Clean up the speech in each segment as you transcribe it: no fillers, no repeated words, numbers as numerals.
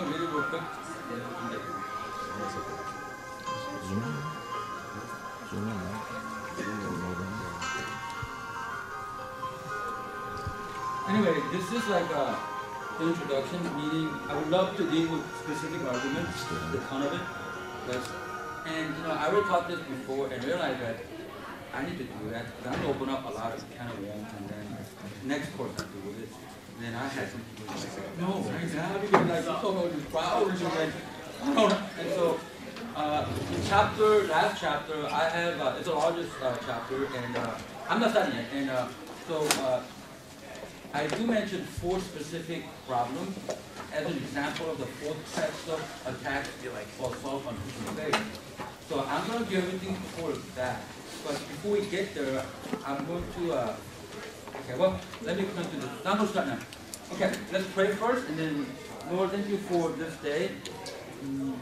can read it real quick. Anyway, this is like the introduction, meaning I would love to deal with specific arguments, the ton of it. And you know, I already taught this before and realized that I need to do that. I'm going to open up a lot of kind of rooms, and then next course I do with it. And then I had some people like, no, right now, because like, you don't know these flowers, and like, I don't know. And so, last chapter, I have, it's the largest chapter, and I'm not starting yet. And I do mention 4 specific problems as an example of the 4 types of attacks or assault on Christian faith. So I'm going to give everything for that. But before we get there, I'm going to, okay, well, let me come to this. I'm going to start now. Okay, let's pray first, and then, Lord, thank you for this day. You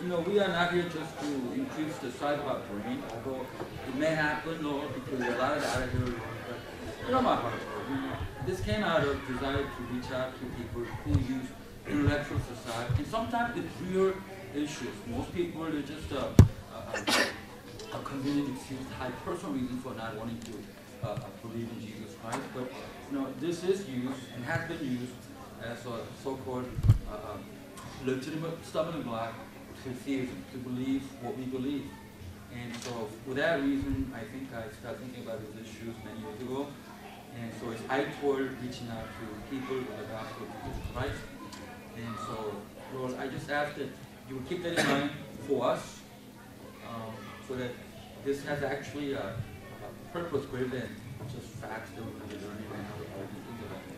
know, we are not here just to increase the size of our brain, although it may happen, Lord, because a lot of the attitude, but you know my heart, Lord. You know, this came out of desire to reach out to people who use intellectual society, and sometimes it's real issues. Most people, they're just a convenient excuse, high personal reason for not wanting to believe in Jesus Christ. But you know, this is used and has been used as a so-called legitimate stumbling block to theism, to believe what we believe. And so, for that reason, I think I started thinking about these issues many years ago. And so, it's I toward reaching out to people with the gospel of Jesus Christ. And so, Lord, I just ask that you would keep that in mind for us, so that this has actually a purpose greater than just facts that we're going to be learning and how to argue things about it.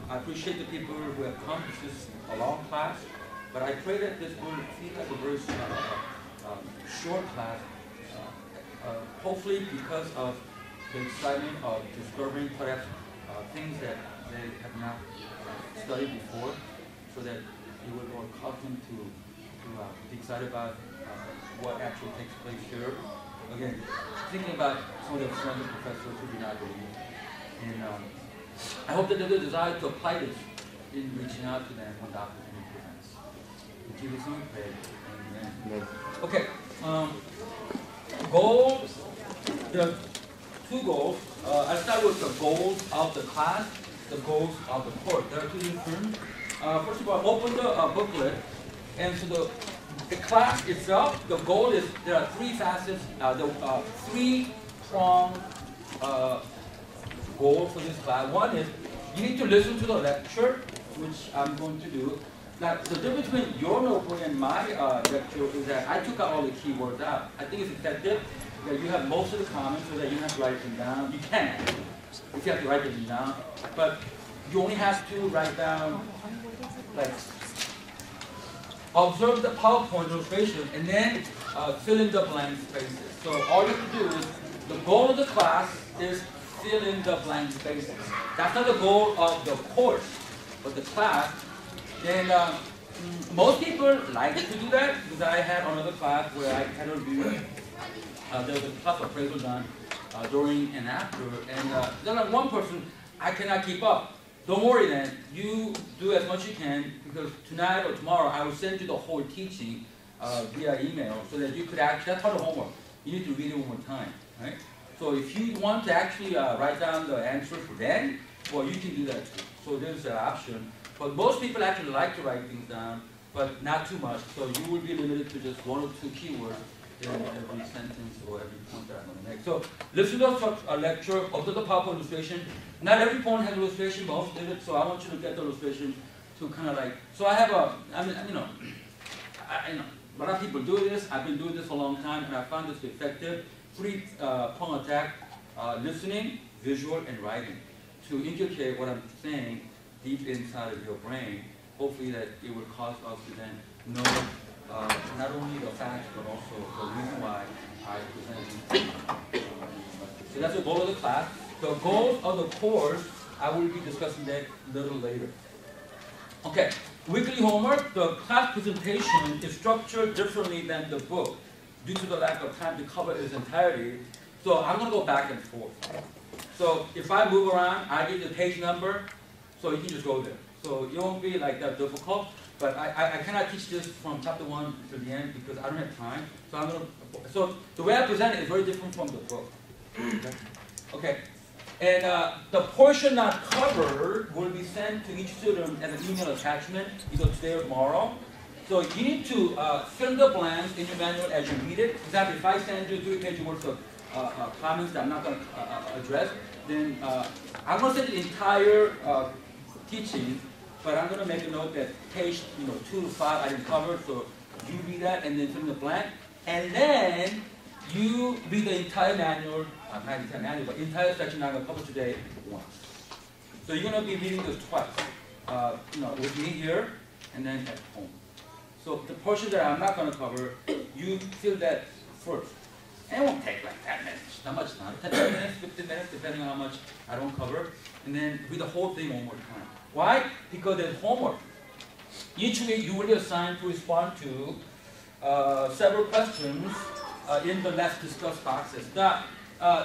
I appreciate the people who have come. This is a long class, but I pray that this will feel like a very short class, hopefully because of the excitement of discovering perhaps things that they have not studied before, so that you will all cause them to be excited about what actually takes place here. Again, thinking about some of the friends and professors who do not believe. And I hope that there's a desire to apply this in reaching out to them when the opportunity presents. In Jesus' name we pray. Amen. Okay. Goals. There are 2 goals. I'll start with the goals of the class, the goals of the course. There are 2 different. First of all, open the booklet, and so the class itself, the goal is, there are 3 facets, the 3-pronged goal for this class. One is, you need to listen to the lecture, which I'm going to do. Now, the difference between your notebook and my lecture is that I took out all the keywords out. I think it's effective that you have most of the comments so that you don't have to write them down. You can, if you have to write them down, but you only have to write down, like, observe the PowerPoint illustration, and then fill in the blank spaces. So all you have to do is, the goal of the class is fill in the blank spaces. That's not the goal of the course, but the class. Then most people like to do that, because I had another class where I had a review. There was a class appraisal done during and after, and there's like one person, I cannot keep up. Don't worry then, you do as much as you can, because tonight or tomorrow I will send you the whole teaching via email, so that you could actually, that's part of homework. You need to read it one more time, right? So if you want to actually write down the answer for then, well, you can do that too. So there's an option. But most people actually like to write things down, but not too much. So you will be limited to just 1 or 2 keywords in every sentence or every point that I'm going to make. So listen to a lecture, observe the PowerPoint illustration. Not every point has an illustration, most did it, so I want you to get the illustration to kind of like, so I have a, I mean, you know, a lot of people do this. I've been doing this for a long time, and I found this effective. 3-prong attack, listening, visual, and writing, to indicate what I'm saying deep inside of your brain. Hopefully that it will cause us to then know not only the facts, but also the reason why I present. So that's the goal of the class. The goals of the course, I will be discussing that a little later. Okay, weekly homework. The class presentation is structured differently than the book due to the lack of time to cover its entirety. So I'm going to go back and forth. So if I move around, I give you the page number, so you can just go there. So it won't be like that difficult. But I cannot teach this from chapter 1 to the end because I don't have time. So the way I present it is very different from the book. Okay. And the portion not covered will be sent to each student as an email attachment either today or tomorrow. So you need to fill in the blanks in your manual as you read it. For example, if I send you 3 pages worth of comments that I'm not going to address, then I'm going to send the entire teaching, but I'm going to make a note that page 2 to 5 I didn't cover, so you read that and then fill in the blank. And then you read the entire manual, not the entire manual, but the entire section I'm going to cover today once. So you're going to be reading this twice, with me here and then at home. So the portion that I'm not going to cover, you fill that first. And it won't take like 10 minutes, not much time. 10 minutes, 15 minutes, depending on how much I don't cover. And then read the whole thing one more time. Why? Because there's homework. Each week you will be assigned to respond to several questions in the less discussed boxes. Now,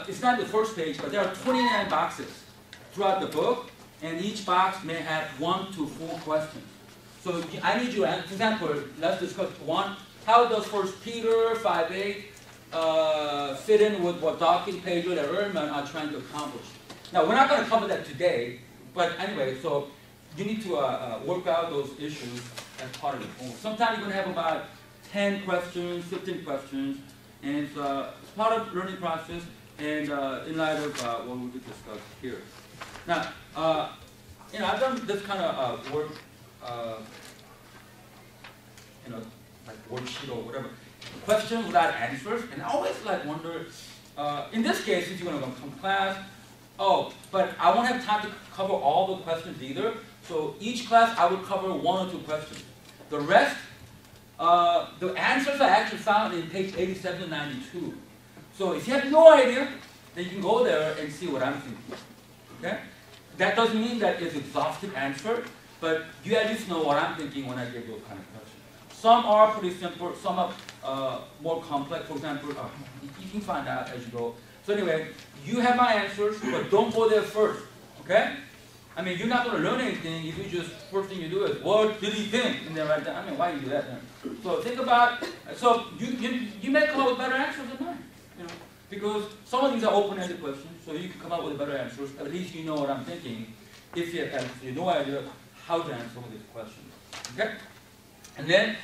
it's not the first page, but there are 29 boxes throughout the book, and each box may have 1 to 4 questions. So I need you to answer. For example, let's discuss 1. How does 1 Peter 5:8 fit in with what Dawkins, Pedro, and Ehrman are trying to accomplish? Now, we're not going to cover that today, but anyway, so you need to work out those issues as part of your homework. Sometimes you're going to have about 10 questions, 15 questions, and it's part of the learning process and in light of what we discussed here. Now, I've done this kind of work, like worksheet or whatever. Questions without answers, and I always wonder, in this case, since you're going to come to class, but I won't have time to cover all the questions either, so each class I will cover 1 or 2 questions. The rest, the answers are actually found in page 87 to 92. So if you have no idea, then you can go there and see what I'm thinking. Okay? That doesn't mean that it's an exhaustive answer, but you at least know what I'm thinking when I give those kind of questions. Some are pretty simple, some are more complex. For example, you can find out as you go. So anyway, you have my answers, but don't go there first, okay? I mean, you're not going to learn anything if you just, first thing you do is, what did he think? And then write down. I mean, why do you do that then? So think about, so you may come up with better answers than mine, because some of these are open-ended questions, so you can come up with better answers. At least you know what I'm thinking, if you have no idea how to answer some of these questions, okay? And then,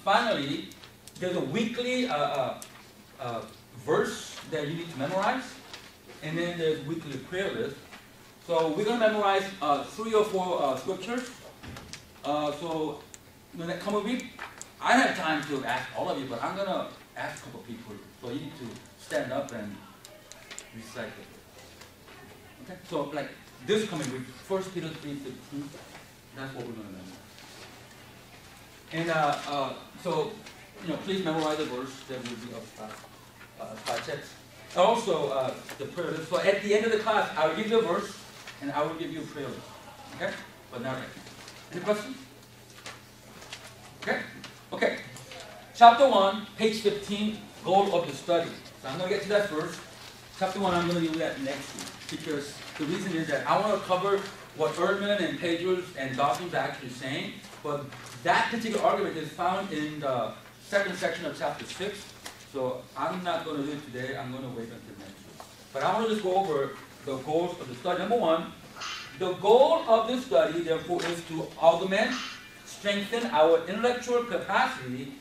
finally, there's a weekly verse that you need to memorize, and then there's weekly prayer list. So we're going to memorize 3 or 4 scriptures. So the next coming week, I don't have time to ask all of you, but I'm going to ask a couple people. So you need to stand up and recite it. Okay? So like this coming week, 1 Peter 3:15, that's what we're going to memorize. And so, please memorize the verse that will be up by text. Also, the prayer list. So at the end of the class, I will give you a verse, and I will give you a prayer list. Okay? But not right now. Any questions? Okay? Okay. Chapter 1, page 15, goal of the study. So I'm going to get to that first. Chapter 1, I'm going to do that next week. Because the reason is that I want to cover what Ehrman and Pedros and Dawkins are actually saying. But that particular argument is found in the 2nd section of chapter 6. So I'm not going to do it today. I'm going to wait until next week. But I want to just go over the goals of the study. Number 1, the goal of this study, therefore, is to augment, strengthen our intellectual capacity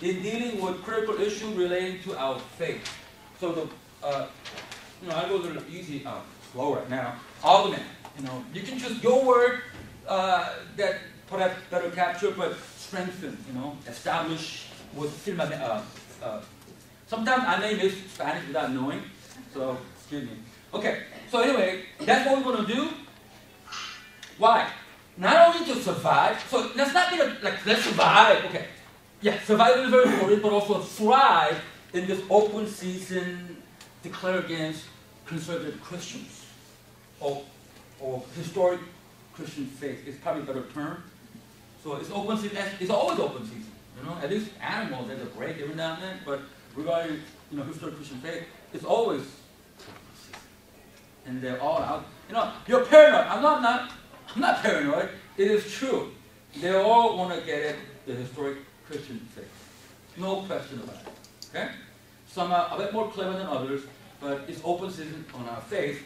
in dealing with critical issues relating to our faith. So the, I go a little easy, slow right now. Augment. You can just your word that perhaps better capture, but strengthen. Establish with sometimes I may miss Spanish without knowing, so excuse me. Okay, so anyway, that's what we're going to do. Why? Not only to survive, so let's not be let's survive, okay. Yeah, survival is very important, but also thrive in this open season, declare against conservative Christians, or historic Christian faith. It's probably a better term. So it's open season, it's always open season. At least animals, there's a break every now and then, but regarding, historic Christian faith, it's always open season. And they're all out. You're paranoid. I'm not paranoid. It is true they all want to get at the historic Christian faith. No question about it. Okay? Some are a bit more clever than others, but it's open season on our faith.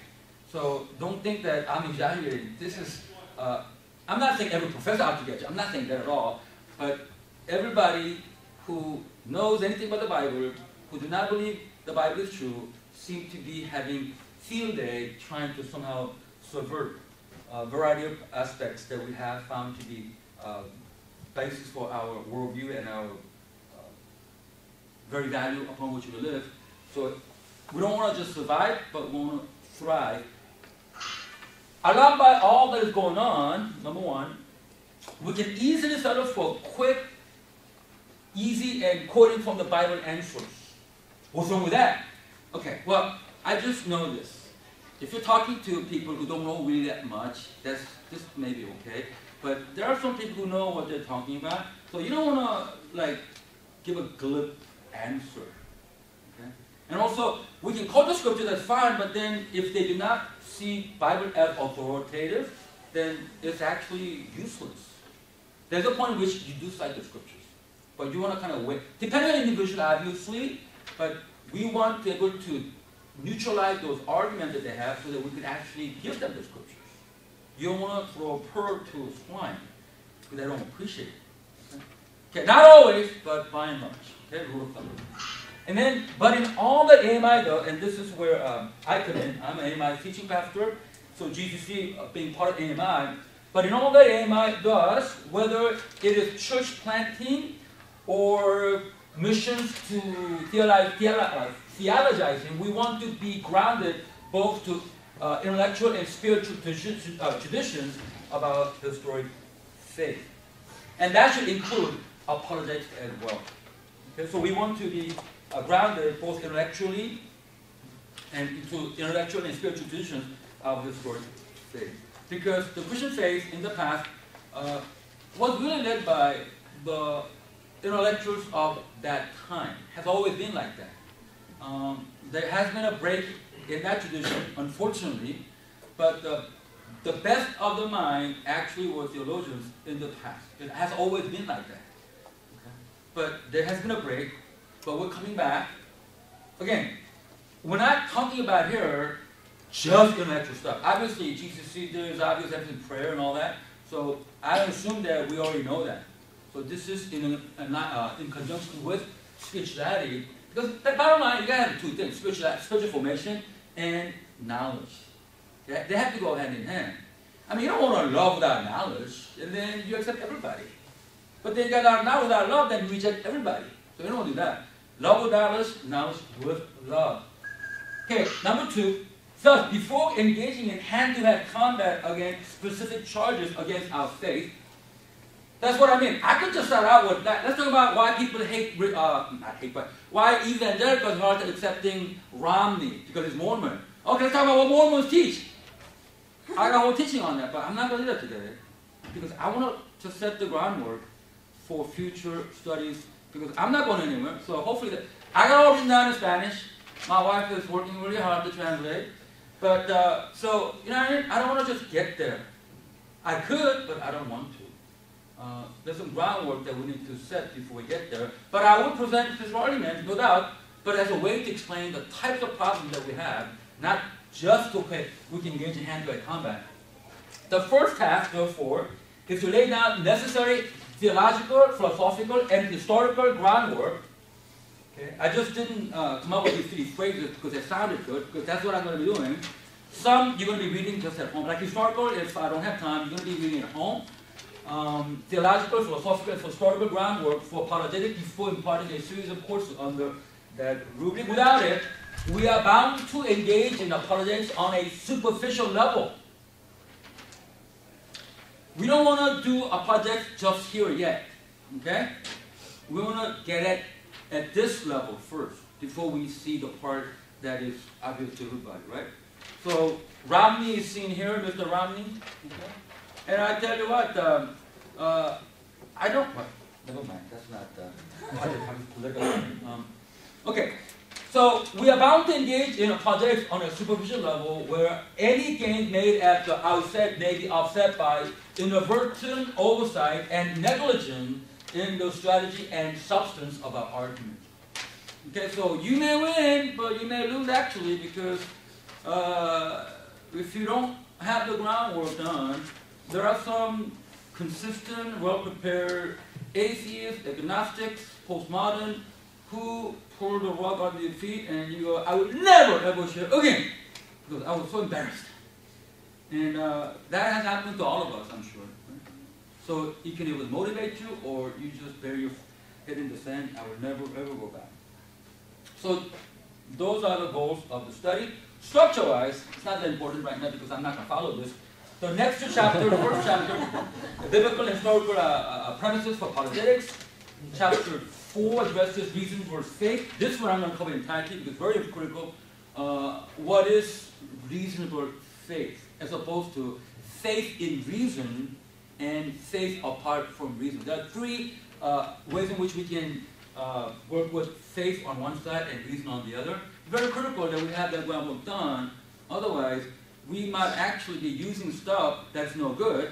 So don't think that I'm exaggerating. This is, I'm not saying every professor out to get you. I'm not saying that at all. But everybody who knows anything about the Bible, who do not believe the Bible is true, seem to be having field day trying to somehow subvert a variety of aspects that we have found to be basis for our worldview and our very value upon which we live. So we don't want to just survive, but we want to thrive. Alarmed by all that is going on, number one, we can easily settle for quick, easy, and quoting from the Bible answers. What's wrong with that? Okay, well, I just know this. If you're talking to people who don't know really that much, this may be okay. But there are some people who know what they're talking about. So you don't want to, like, give a glib answer. Okay? And also, we can quote the scripture, that's fine, but then if they do not see Bible as authoritative, then it's actually useless. There's a point in which you do cite the scriptures, but you want to kind of wait. Depending on the individual, obviously, but we want to be able to neutralize those arguments that they have so that we could actually give them the scriptures. You don't want to throw a pearl to a swine because they don't appreciate it. Okay, not always, but by and large. Okay, rule of thumb. And then, but in all that AMI does, and this is where I come in, I'm an AMI teaching pastor, so GCC being part of AMI, but in all that AMI does, whether it is church planting or missions to theologizing, we want to be grounded both to intellectual and spiritual traditions about the historic faith. And that should include apologetics as well. Okay, so we want to be grounded both intellectually and into intellectual and spiritual traditions of the historic faith. Because the Christian faith in the past was really led by the intellectuals of that time. Has always been like that. There has been a break in that tradition, unfortunately, but the best of the mind actually were theologians in the past. It has always been like that. Okay? But there has been a break, but we're coming back. Again, we're not talking about here just intellectual stuff. Obviously, GCC, there is obvious emphasis in prayer and all that, so I assume that we already know that. So this is in conjunction with spirituality, because the bottom line, you gotta have two things, spiritual formation and knowledge. They have to go hand in hand. I mean, you don't want to love without knowledge, and then you accept everybody. But then you got knowledge without love, then you reject everybody. So you don't want to do that. Love without knowledge with love. Okay, number two, thus, before engaging in hand-to-hand combat against specific charges against our faith, that's what I mean. I could just start out with that. Let's talk about why people hate, not hate, but why evangelicals are accepting Romney, because he's Mormon. Okay, let's talk about what Mormons teach. I got a whole teaching on that, but I'm not going to do that today. Because I want to set the groundwork for future studies, because I'm not going anywhere. So hopefully, I got all written down in Spanish. My wife is working really hard to translate. But, so, you know what I mean? I don't want to just get there. I could, but I don't want to. There's some groundwork that we need to set before we get there. But I will present this argument, no doubt, but as a way to explain the types of problems that we have, not just so we can engage in hand-to-hand combat. The first task, therefore, is to lay down necessary theological, philosophical, and historical groundwork. Okay? I just didn't come up with these three phrases because they sounded good, because that's what I'm going to be doing. Some you're going to be reading just at home. Like historical, if I don't have time, you're going to be reading at home. Theological, philosophical, and historical groundwork for apologetics before imparting a series of courses under that rubric. Without it, we are bound to engage in apologetics on a superficial level. We don't want to do apologetics just here yet. Okay? We want to get at this level first before we see the part that is obvious to everybody, right? So Romney is seen here, Mr. Romney. Okay? And I tell you what, I don't. What? Never mind. That's not. Political. Okay. So we are bound to engage in apologetics on a superficial level where any gain made at the outset may be offset by inadvertent oversight and negligence in the strategy and substance of our argument. Okay, so you may win, but you may lose actually because if you don't have the groundwork done, there are some consistent, well-prepared atheists, agnostics, postmodern, who pull the rug under your feet and you go, I would never ever share again because I was so embarrassed. And that has happened to all of us, I'm sure. So it can either motivate you or you just bury your head in the sand. I will never ever go back. So those are the goals of the study. Structure-wise, it's not that important right now because I'm not going to follow this. The next two chapters, the first chapter, the biblical and historical premises for apologetics. Chapter 4 addresses reason versus faith. This one I'm going to cover entirely because it's very critical. What is reasonable faith as opposed to faith in reason and faith apart from reason. There are three ways in which we can work with faith on one side and reason on the other. Very critical that we have that groundwork done. Otherwise, we might actually be using stuff that's no good,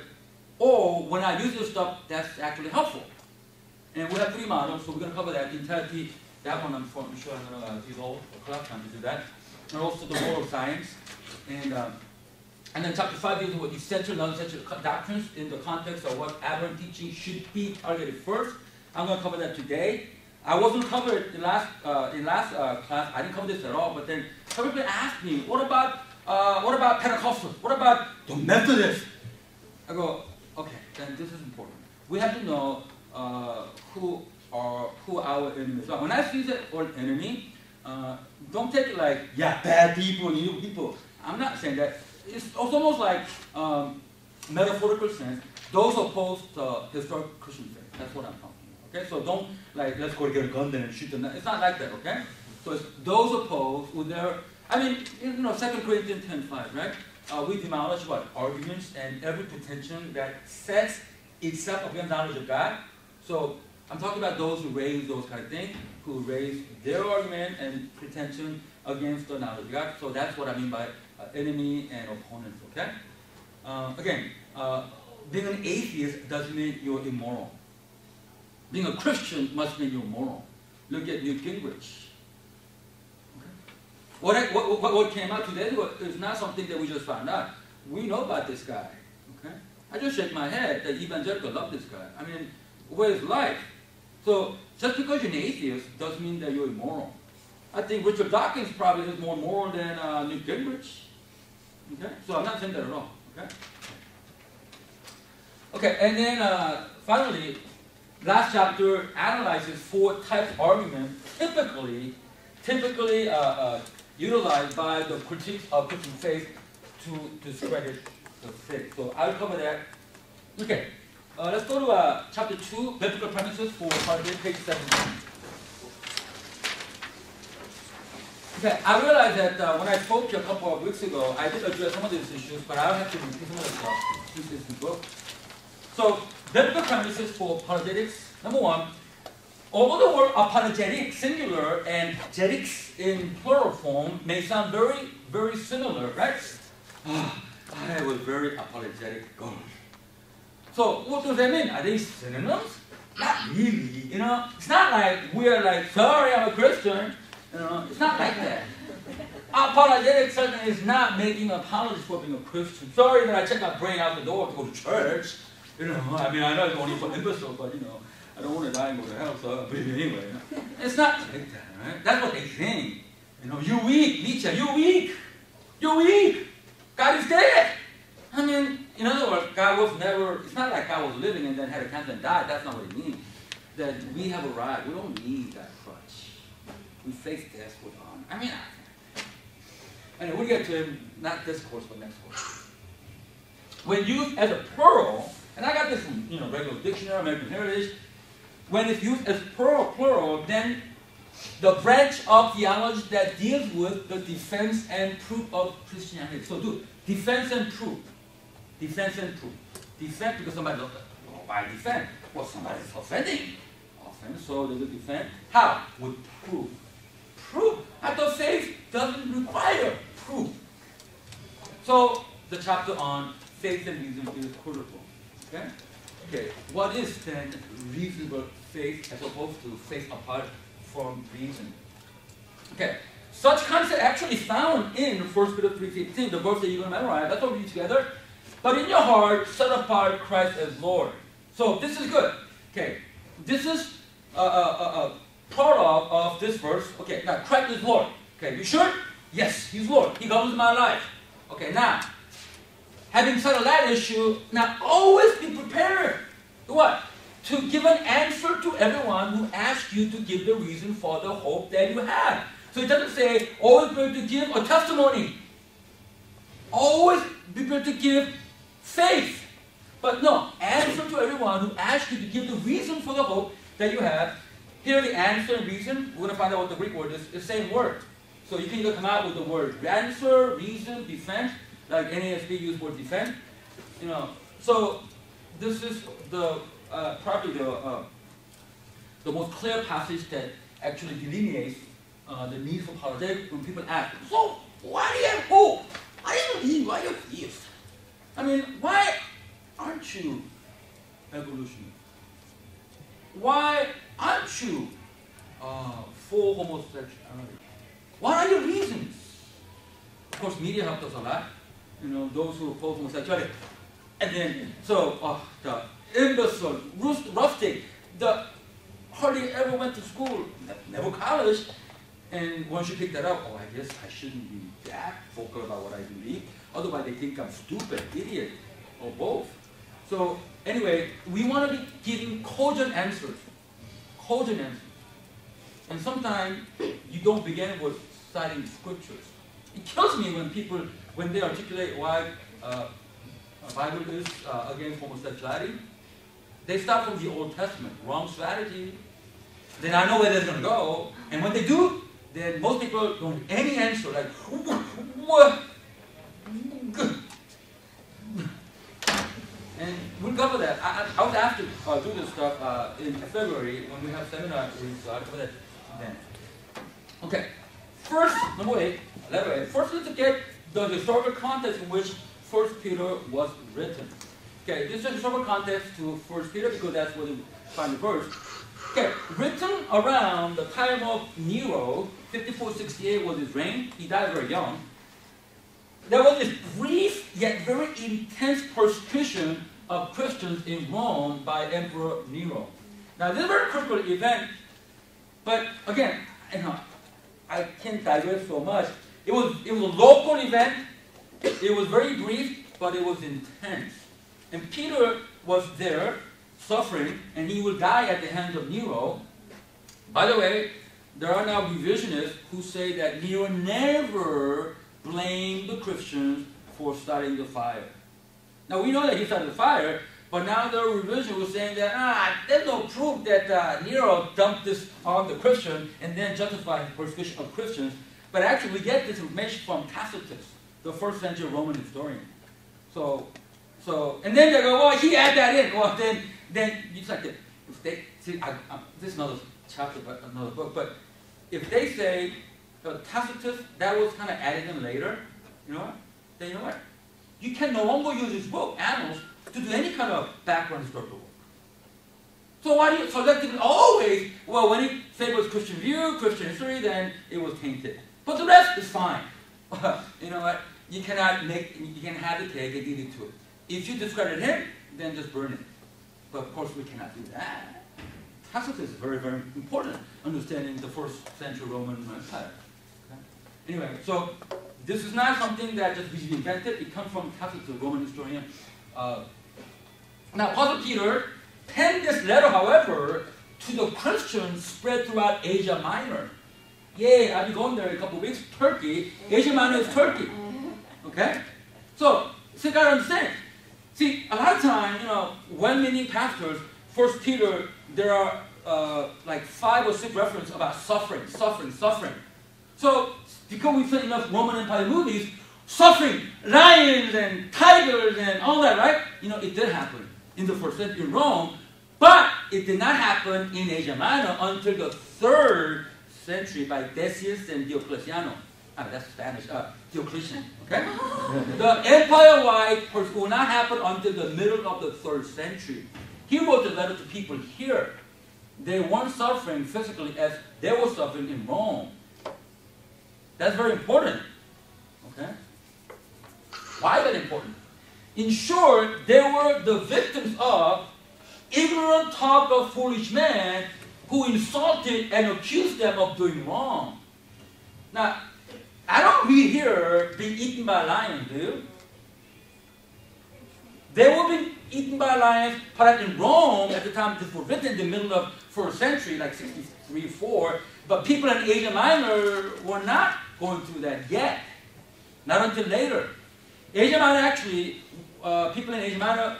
or when I use the stuff that's actually helpful. And we have three models, so we're going to cover that entirety. That one I'm sure I'm going to use all the class time to do that. And also the moral science. And then chapter 5 deals with essential, non-essential doctrines in the context of what aberrant teaching should be targeted first. I'm going to cover that today. I wasn't covered in last class. I didn't cover this at all. But then somebody asked me, what about Pentecostals? What about the Methodists? I go, okay, then this is important. We have to know who our enemies are. When I see the word enemy, don't take it like, yeah, bad people, evil people. I'm not saying that. It's almost like metaphorical sense. Those opposed to historic Christian faith. That's what I'm talking about. Okay, so don't like let's go get a gun then and shoot them. It's not like that. Okay, so it's those opposed with their. I mean, 2 Corinthians 10:5, right? We demolish what arguments and every pretension that sets itself against the knowledge of God. So I'm talking about those who raise those kind of things, who raise their argument and pretension against the knowledge of God. So that's what I mean by enemy and opponents, okay? Again, being an atheist doesn't mean you're immoral. Being a Christian must mean you're moral. Look at Newt Gingrich. Okay? What came out today is not something that we just found out. We know about this guy, okay? I just shake my head that evangelical love this guy. I mean, where's life? So just because you're an atheist doesn't mean that you're immoral. I think Richard Dawkins probably is more moral than Newt Gingrich. Okay, so I'm not saying that at all. Okay. Okay, and then finally, last chapter analyzes 4 types of arguments typically utilized by the critics of Christian faith to discredit the faith. So I'll cover that. Okay, let's go to chapter 2, biblical premises for part of page 17. Okay, I realized that when I spoke to you a couple of weeks ago, I did address some of these issues, but I'll have to repeat some of the stuff since this is the book. So, biblical premises for apologetics. Number 1, although the word apologetic, singular, and jetics in plural form may sound very, very similar, right? I was very apologetic going. So, what does that mean? Are they synonyms? Not really, It's not like we're like, sorry, I'm a Christian. It's not like that. Apologetic certainly is not making apologies for being a Christian. Sorry that I checked my brain out the door to go to church. I mean, I know it's only for imbeciles, but I don't want to die and go to hell, so but anyway. It's not like that, right? That's what they think. You're weak, Nietzsche, you're weak. You're weak. God is dead. I mean, in other words, God was never, it's not like God was living and then had a cancer and died. That's not what it means. That we have arrived. We don't need that crutch. We face death with honor. I mean, anyway, we'll get to him, not this course, but next course. When used as a plural, and I got this from regular dictionary, American Heritage, when it's used as plural, then the branch of theology that deals with the defense and proof of Christianity. So defense and proof. Defense and proof. Defense because somebody looked at, why defend? Well, somebody's offending. So they will defend. How? With proof. Proof. I thought faith doesn't require proof. So the chapter on faith and reason is critical. Okay? Okay, what is then reasonable faith as opposed to faith apart from reason? Okay, such concept actually found in 1 Peter 3:15, the verse that you're going to memorize. Let's all read together. But in your heart, set apart Christ as Lord. So this is good. Okay, this is part of this verse. Okay, now Christ is Lord. Okay, you sure? Yes, He's Lord. He governs my life. Okay, now, having settled that issue, now always be prepared. What? To give an answer to everyone who asks you to give the reason for the hope that you have. So it doesn't say, always be able to give a testimony. Always be able to give faith. But no, answer to everyone who asks you to give the reason for the hope that you have. Here the answer and reason, we're going to find out what the Greek word is. It's the same word. So you can either come out with the word answer, reason, defense, like NASB use word defense. You know, so this is the probably the most clear passage that actually delineates the need for apologetic when people ask, so why do you have hope? Why do you believe? Why do you thief? I mean, why aren't you evolutionists? Why aren't you for homosexuality? What are your reasons? Of course, media helped us a lot. You know, those who oppose homosexuality. And then, so, the imbecile, rustic, the hardly ever went to school, never college. And once you pick that up, oh, I guess I shouldn't be that vocal about what I believe. Otherwise, they think I'm stupid, idiot, or both. So, anyway, we want to be giving cogent answers. Cogent answers. And sometimes you don't begin with citing scriptures. It kills me when people, when they articulate why the Bible is against homosexuality, they start from the Old Testament. Wrong strategy. Then I know where they're going to go. And when they do, then most people don't have any answer. Like, what? And we'll cover that. I was asked to do this stuff in February when we have seminar. So I'll cover that then. Okay. First, number 8, letter 8. First, let's get the historical context in which 1 Peter was written. Okay, this is the historical context to 1 Peter because that's where we find the verse. Okay, written around the time of Nero, 54-68 was his reign. He died very young. There was this brief yet very intense persecution of Christians in Rome by Emperor Nero. Now, this is a very critical event, but again, you know, I can't digress so much. It was a local event. It was very brief, but it was intense. And Peter was there, suffering, and he will die at the hands of Nero. By the way, there are now revisionists who say that Nero never blamed the Christians for starting the fire. Now we know that he started the fire, but now there are revisionists who are saying that there's no proof that Nero dumped this on the Christian and then justified the persecution of Christians. But actually we get this information from Tacitus, the 1st century Roman historian. So, and then they go, well, he added that in. Well, then it's like, if they, see, this is another chapter, but another book, but if they say, Tacitus, that was kind of added in later, you know what? Then you know what? You can no longer use his book, Annals, to do any kind of background historical work. So why do you selectively always, well, when he favors Christian view, Christian history, then it was tainted. But the rest is fine. You know what? You can have the cake and eat it too. If you discredit him, then just burn it. But of course we cannot do that. Tacitus is very, very important, understanding the 1st century Roman Empire. Okay? Anyway, so this is not something that just we invented. It comes from Tacitus, the Roman historian. Now, Apostle Peter penned this letter, however, to the Christians spread throughout Asia Minor. Yeah, I'll be going there in a couple of weeks. Turkey. Asia Minor is Turkey. Okay? So you got to understand. See, a lot of times, you know, well-meaning pastors, 1 Peter, there are like 5 or 6 references about suffering. So, because we've seen enough Roman Empire movies, suffering, lions and tigers and all that, right? You know, it did happen in the 1st century Rome, but it did not happen in Asia Minor until the 3rd century by Decius and Diocletiano. That's Spanish. Diocletian. Okay? The empire-wide will not happen until the middle of the 3rd century. He wrote a letter to people here. They weren't suffering physically as they were suffering in Rome. That's very important. Okay? Why is that important? In short, they were the victims of ignorant talk of foolish men who insulted and accused them of doing wrong. Now, I don't read here being eaten by lions, do you? They were being eaten by lions, but in Rome, at the time this was written in the middle of 1st century, like 63, 4, but people in Asia Minor were not going through that yet. Not until later. Asia Minor actually, people in Asia Minor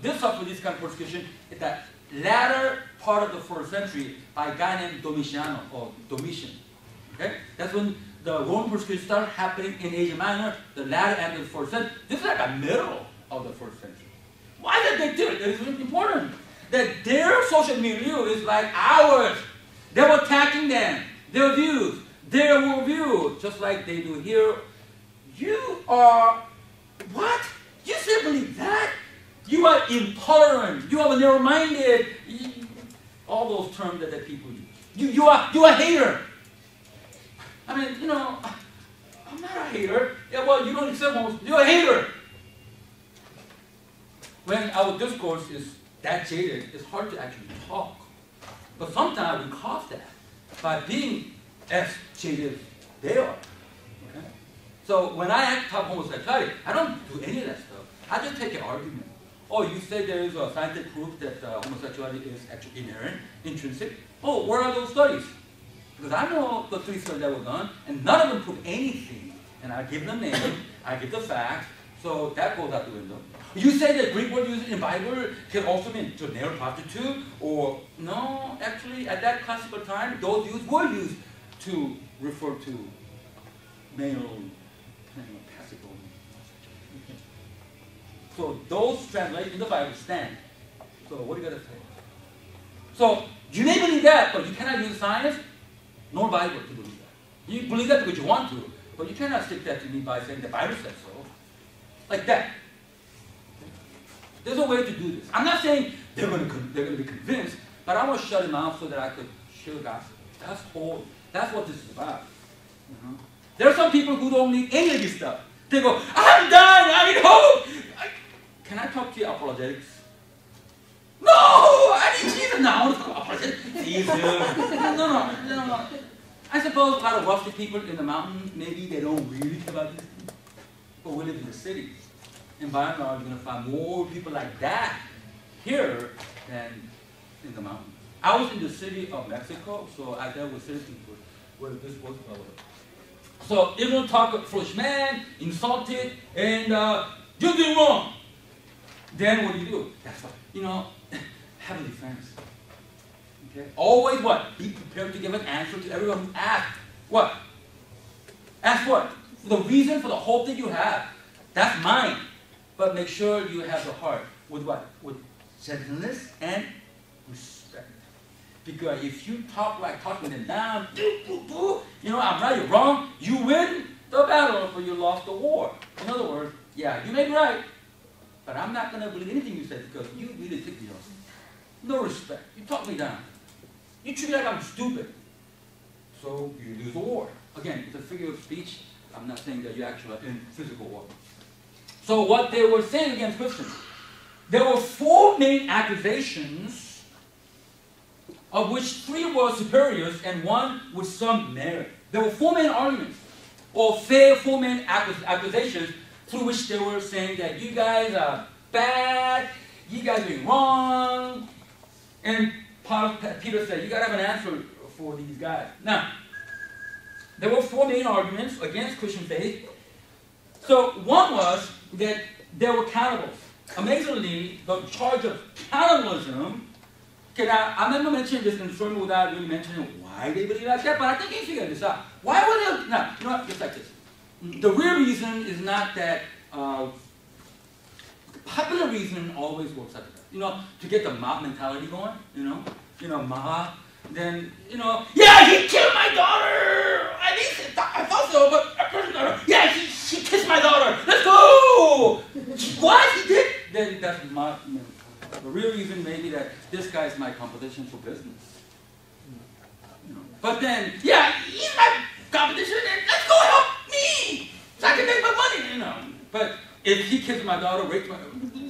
did suffer this kind of persecution in that latter part of the 1st century by a guy named Domitian. Okay? That's when the Roman persecution started happening in Asia Minor, the latter end of the 1st century. This is like the middle of the 1st century. Why did they do it? It is really important. That their social milieu is like ours. They were attacking them, their views, their worldview, just like they do here. You are, what? You still believe that? You are intolerant. You are narrow-minded. All those terms that people use. You are a hater. I mean, you know, I'm not a hater. Yeah, well, you don't accept most. You're a hater. When our discourse is that jaded, it's hard to actually talk. But sometimes we cause that by being as jaded as they are. Okay? So when I talk homosexuality, I don't do any of that stuff. I just take an argument. Oh, you say there is a scientific proof that homosexuality is actually inherent, intrinsic. Oh, where are those studies? Because I know the 3 studies that were done, and none of them prove anything. And I give them names, I give the facts, so that goes out the window. You say that Greek word used in the Bible can also mean to male prostitute, or no, actually at that classical time, those were used to refer to male passive. So those translations in the Bible stand. So what do you got to say? So you may believe that, but you cannot use science nor Bible to believe that. You believe that because you want to, but you cannot stick that to me by saying the Bible says so. Like that. There's a way to do this. I'm not saying they're going to be convinced, but I want to shut them out so that I could share the gospel. That's what this is about. There are some people who don't need any of this stuff. They go, I'm done, I need hope. Can I talk to you apologetics? No, I need Jesus now. I want to talk apologetics. Jesus. No. I suppose a lot of wealthy people in the mountains, maybe they don't really care about these things. But we live in the city. And by and large, you're going to find more people like that here than in the mountains. I was in the city of Mexico, so I dealt with citizens where this was relevant. So you're going to talk a foolish man, insulted, and you're doing wrong. Then what do? That's what, have a defense. Okay? Always what? Be prepared to give an answer to everyone who asks. What? Ask what? The reason for the whole thing you have. That's mine. But make sure you have the heart. With what? With gentleness and respect. Because if you talk like talking them down, I'm right, you're wrong, you win the battle, but you lost the war. In other words, yeah, you may be right, but I'm not going to believe anything you said because you really think me off. No respect. You talk me down. You treat me like I'm stupid. So you lose the war. Again, it's a figure of speech. I'm not saying that you actually are in physical war. So what they were saying against Christians, there were 4 main accusations, of which 3 were superiors and 1 with some merit. There were 4 main arguments, or 4 main accusations, through which they were saying that you guys are bad, you guys are doing wrong, and Peter said, you got to have an answer for these guys. Now, there were 4 main arguments against Christian faith. So one was that they were cannibals. Amazingly, the charge of cannibalism. Okay, now I never mentioned this in the sermon without really mentioning why they believe like that, but I think you figure this out. Why would they? Now, you know what? Just like this. The real reason is not that. Popular reason always works like that. To get the mob mentality going. Mob. Then, you know, yeah, he killed my daughter! I thought so, but yeah, she kissed my daughter! Let's go! What? He did? Then that's my, the real reason maybe that this guy is my competition for business. You know. But then, yeah, he's my competition, and let's go help me! So I can make my money, you know. But if he kissed my daughter, raped my,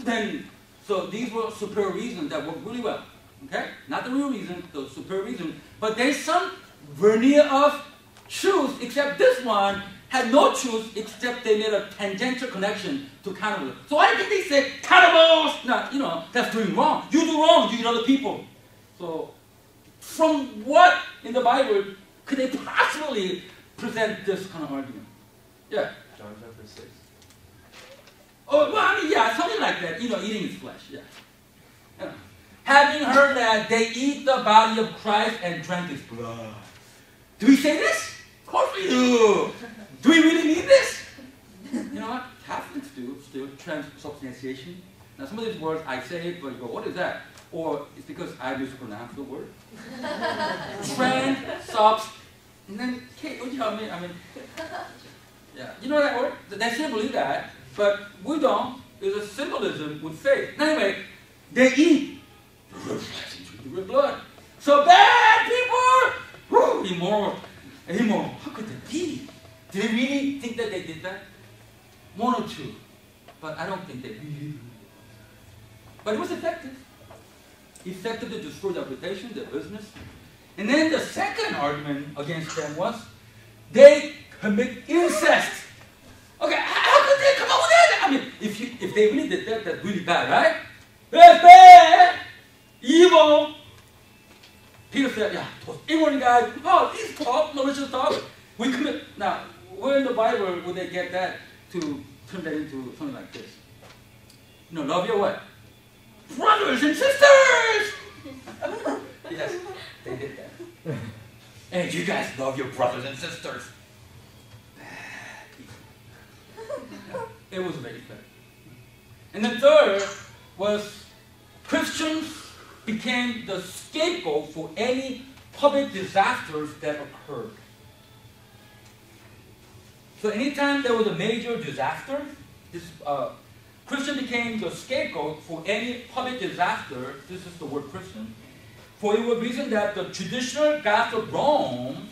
then, so these were superior reasons that worked really well. Okay? Not the real reason, the superior reason. But there's some veneer of truth, except this one had no truth, except they made a tangential connection to cannibalism. So why did they say cannibals? No, you know, that's doing wrong. You do wrong, you eat other people. So, from what in the Bible could they possibly present this kind of argument? Yeah? John chapter 6. Oh, well, I mean, yeah, something like that. You know, eating his flesh, yeah. You know. Having heard that they eat the body of Christ and drank his blood. Do we say this? Of course we do. Do we really need this? You know what? Catholics do still transubstantiation. Now some of these words I say it, but you go, what is that? Or it's because I mispronounce the word. Transubs. And then, Kate, what do you tell me? I mean, yeah. You know that word? They still believe that, but we don't. There's a symbolism with faith. Anyway, they eat the real blood. So bad people! Woo, immoral. Immoral. How could that be? Do they really think that they did that? One or two. But I don't think they really did. But it was effective. Effective to destroy their reputation, their business. And then the second argument against them was they commit incest. Okay, how could they come up with that? I mean, if they really did that, that's really bad, right? That's bad! Evil! Peter said, yeah, those ignorant guys, oh, these talk, malicious talk. We commit. Now, where in the Bible would they get that to turn that into something like this? You know, love your what? Brothers and sisters! Yes, they did that. And you guys love your brothers and sisters. It was very fair. And the third was Christians became the scapegoat for any public disasters that occurred. So anytime there was a major disaster, Christian became the scapegoat for any public disaster. This is the word Christian. For it was reason that the traditional gods of Rome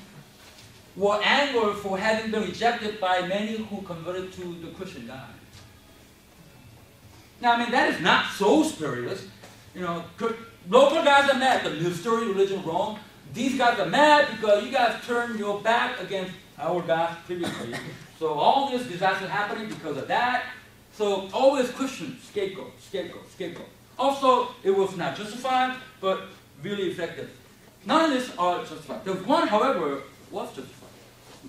were angered for having been rejected by many who converted to the Christian God. Now, I mean, that is not so spurious. You know, local guys are mad. The mystery religion of Rome, these guys are mad because you guys turned your back against our gods previously. So all this disaster happening because of that. So always Christian scapegoat, scapegoat, scapegoat. Also, it was not justified, but really effective. None of this are justified. The one, however, was justified.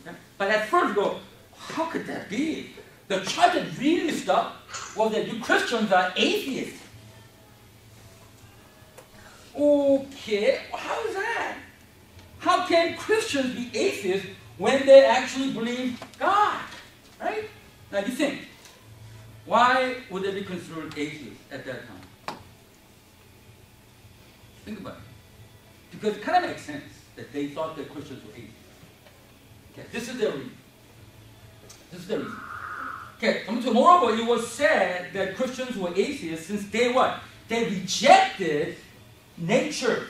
Okay? But at first, go, how could that be? The charge that really stuck was that you Christians are atheists. Okay, how is that? How can Christians be atheists when they actually believe God? Right? Now you think, why would they be considered atheists at that time? Think about it. Because it kind of makes sense that they thought that Christians were atheists. Okay, this is their reason. This is their reason. Okay, moreover, it was said that Christians were atheists since they what? They rejected nature,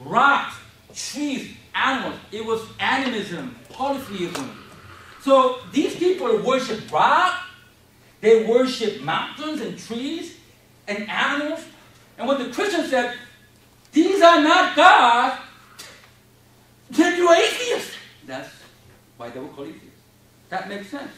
rocks, trees, animals. It was animism, polytheism. So these people worship rock, they worship mountains and trees and animals. And when the Christians said, these are not God, then you're atheist. That's why they were called atheists. That makes sense.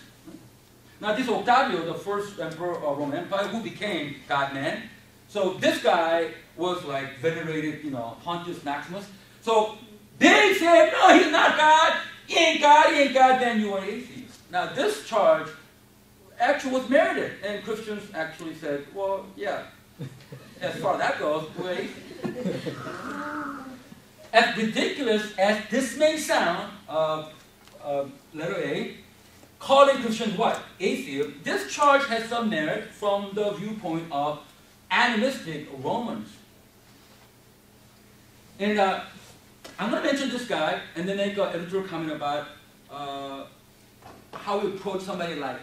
Now this Octavio, the first emperor of Roman Empire, who became God-man. So this guy was like venerated, you know, Pontius Maximus. So they said, no, he's not God. He ain't God, then you are atheist. Now this charge actually was merited. And Christians actually said, well, yeah, as far as that goes, we're atheists. As ridiculous as this may sound, letter A, calling Christians what? Atheists. This charge has some merit from the viewpoint of animistic Romans. And I I'm going to mention this guy and then make an editorial comment about how we approach somebody like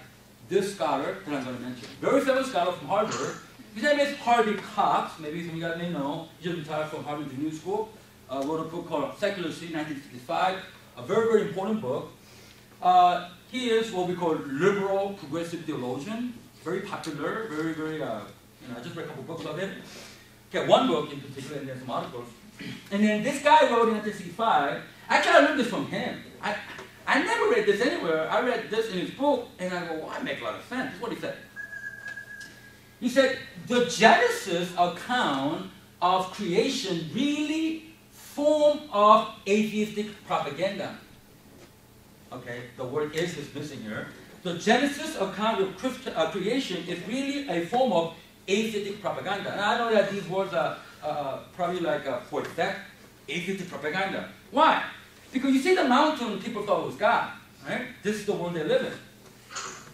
this scholar that I'm going to mention. Very famous scholar from Harvard. His name is Harvey Cox. Maybe some of you guys may know. He just retired from Harvard New School. Wrote a book called Seculacy, 1965. A very, very important book. He is what we call liberal progressive theologian. Very popular, very, very, I just read a couple books of it. Okay, one book in particular, and then some articles. And then this guy wrote in 1965, actually I learned this from him. I never read this anywhere. I read this in his book, and I go, well, that makes a lot of sense. This is what he said. He said, the Genesis account of creation really form of atheistic propaganda. Okay, the word is missing here. The Genesis account of creation is really a form of atheistic propaganda. And I know that these words are probably like for effect, atheistic propaganda. Why? Because you see the mountain, people thought it was God. Right? This is the world they live in.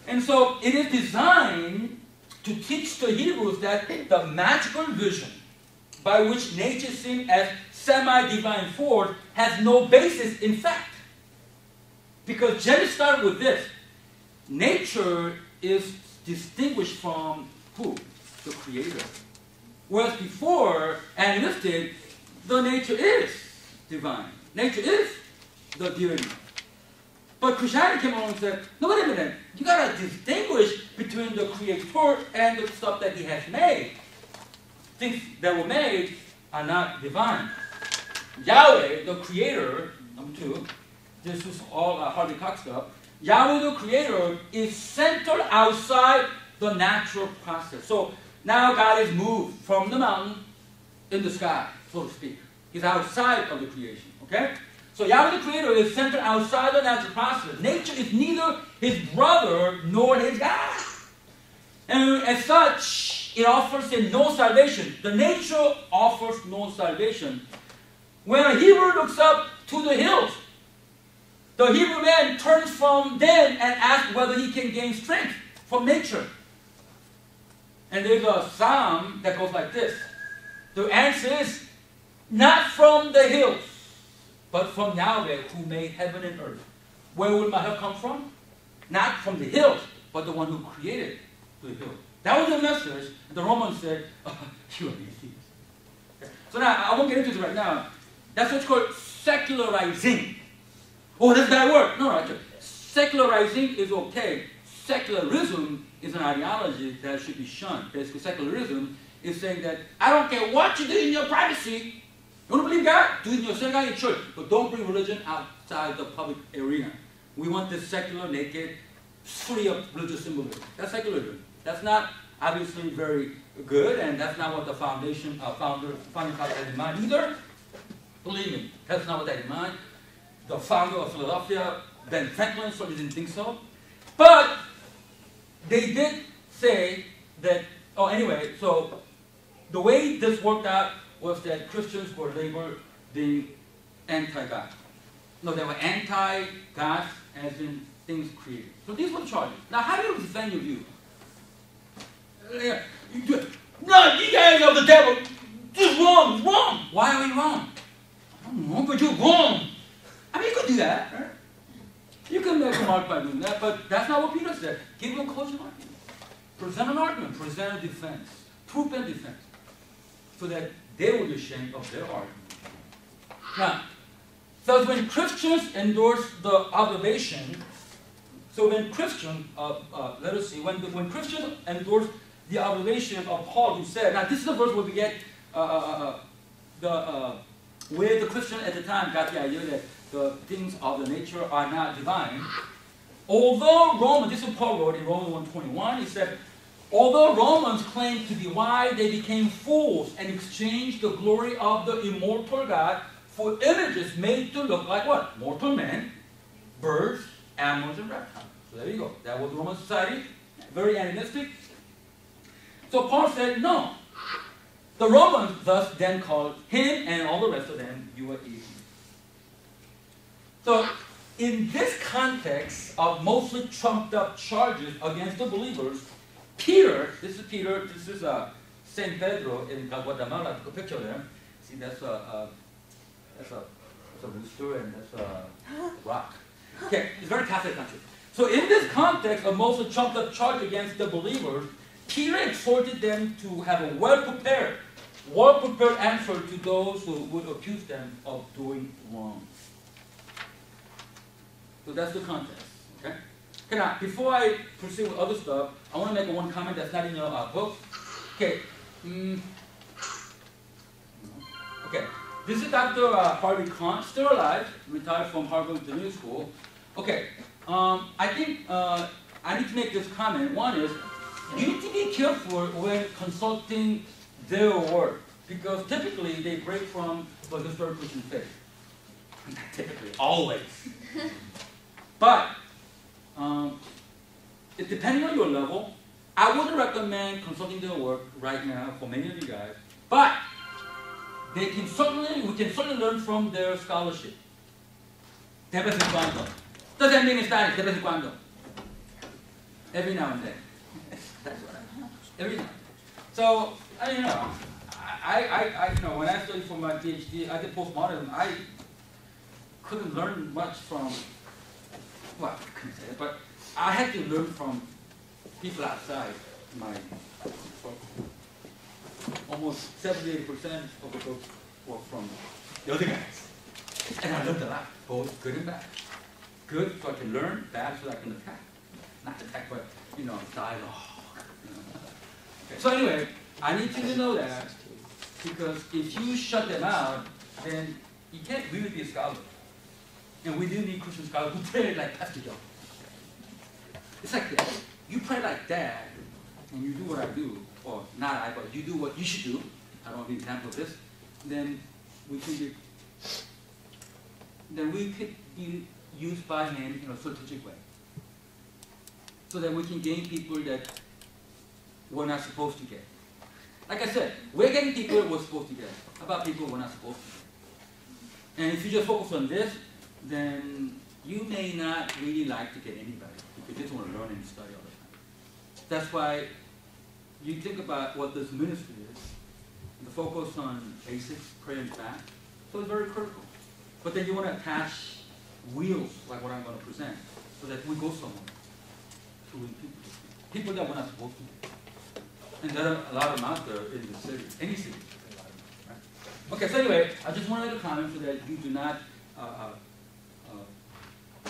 And so it is designed to teach the Hebrews that the magical vision by which nature seen as semi-divine force has no basis in fact. Because Genesis started with this. Nature is distinguished from who? The Creator. Whereas before, animistic, the nature is divine. Nature is the deity. But Christianity came along and said, no, wait a minute. You got to distinguish between the Creator and the stuff that He has made. Things that were made are not divine. Yahweh, the Creator, number 2, this is all Harvey Cox stuff. Yahweh, the Creator, is centered outside the natural process. So now God is moved from the mountain in the sky, so to speak. He's outside of the creation. Okay? So Yahweh, the Creator, is centered outside the natural process. Nature is neither His brother nor His God. And as such, it offers Him no salvation. The nature offers no salvation. When a Hebrew looks up to the hills, the Hebrew man turns from them and asks whether he can gain strength from nature. And there's a psalm that goes like this. The answer is, not from the hills, but from Yahweh who made heaven and earth. Where would my help come from? Not from the hills, but the one who created the hills. That was the message. And the Romans said, oh, you are atheists. Okay. So now, I won't get into this right now. That's what's called secularizing. Oh, that's a bad word. No, actually. Secularizing is okay. Secularism is an ideology that should be shunned. Basically, secularism is saying that I don't care what you do in your privacy. You want to believe God? Do it in your synagogue and church. But don't bring religion outside the public arena. We want this secular, naked, free of religious symbolism. That's secularism. That's not obviously very good, and that's not what the founding father had in mind either. Believe me, that's not what they had in mind. The founder of Philadelphia, Ben Franklin, certainly didn't think so. But they did say that, oh, anyway, so the way this worked out was that Christians were labeled being anti-God. No, they were anti-God as in things created. So these were the charges. Now, how do you defend your view? No, you guys are the devil. This is wrong. It's wrong. Why are we wrong? I'm wrong, but you're wrong. I mean, you could do that, right? You can make a mark by doing that, but that's not what Peter said. Give them a closing argument. Present an argument. Present a defense. Proof and defense. So that they will be ashamed of their argument. Now, so when Christians endorse the observation, so when Christians, let us see, when Christians endorse the observation of Paul who said, now this is the verse where we get where the Christian at the time got the idea that the things of the nature are not divine. Although Romans, this is what Paul wrote in Romans 1:21, he said, although Romans claimed to be wise, they became fools and exchanged the glory of the immortal God for images made to look like what? Mortal men, birds, animals, and reptiles. So there you go. That was Roman society. Very animistic. So Paul said, no. The Romans thus then called him and all the rest of them, you are atheists. So in this context of mostly trumped up charges against the believers, Peter, this is St. Pedro in Guatemala, the picture there. See, that's a That's a rooster and that's a rock. Okay, it's a very Catholic country. So in this context of Moses' trumped-up charge against the believers, Peter exhorted them to have a well-prepared answer to those who would accuse them of doing wrong. So that's the context. Okay? Okay, now, before I proceed with other stuff, I want to make one comment that's not in your book. Okay. Okay. This is Dr. Harvey Kahn, still alive, retired from Harvard Divinity School. Okay. I think I need to make this comment. One is, you need to be careful when consulting their work, because typically they break from the historical Christian faith. Not typically, always. But it depending on your level, I wouldn't recommend consulting their work right now for many of you guys. But we can certainly learn from their scholarship. De vez en cuando. Doesn't mean it's studies, de vez en cuando. Every now and then. That's what I mean. Every now and then. So, you know, when I studied for my PhD, I did postmodernism. I couldn't learn much from, well, I couldn't say it, but I had to learn from people outside my almost 70-80% of the books were from the other guys. And I learned a lot, both good and bad. Good so I can learn, bad so I can attack. Not attack, but, you know, dialogue. You know. Okay. So anyway, I need you to know that, because if you shut them out, then you can't really be a scholar. And we do need Christian scholars who pray like Pastor Joe. It's like that. You pray like that, and you do what I do, or not I, but you do what you should do. I don't have an example of this. Then we could be used by Him in a strategic way, so that we can gain people that we're not supposed to get. Like I said, we're getting people we're supposed to get. How about people we're not supposed to get? And if you just focus on this, then you may not really like to get anybody, because you just want to learn and study all the time. That's why you think about what this ministry is, the focus on basics, prayer and fast. So it's very critical. But then you want to attach wheels, like what I'm going to present, so that we go somewhere to win people that we're not supposed to get. And there are a lot of them out there in the city, any city. Right? Okay, so anyway, I just want to make a comment so that you do not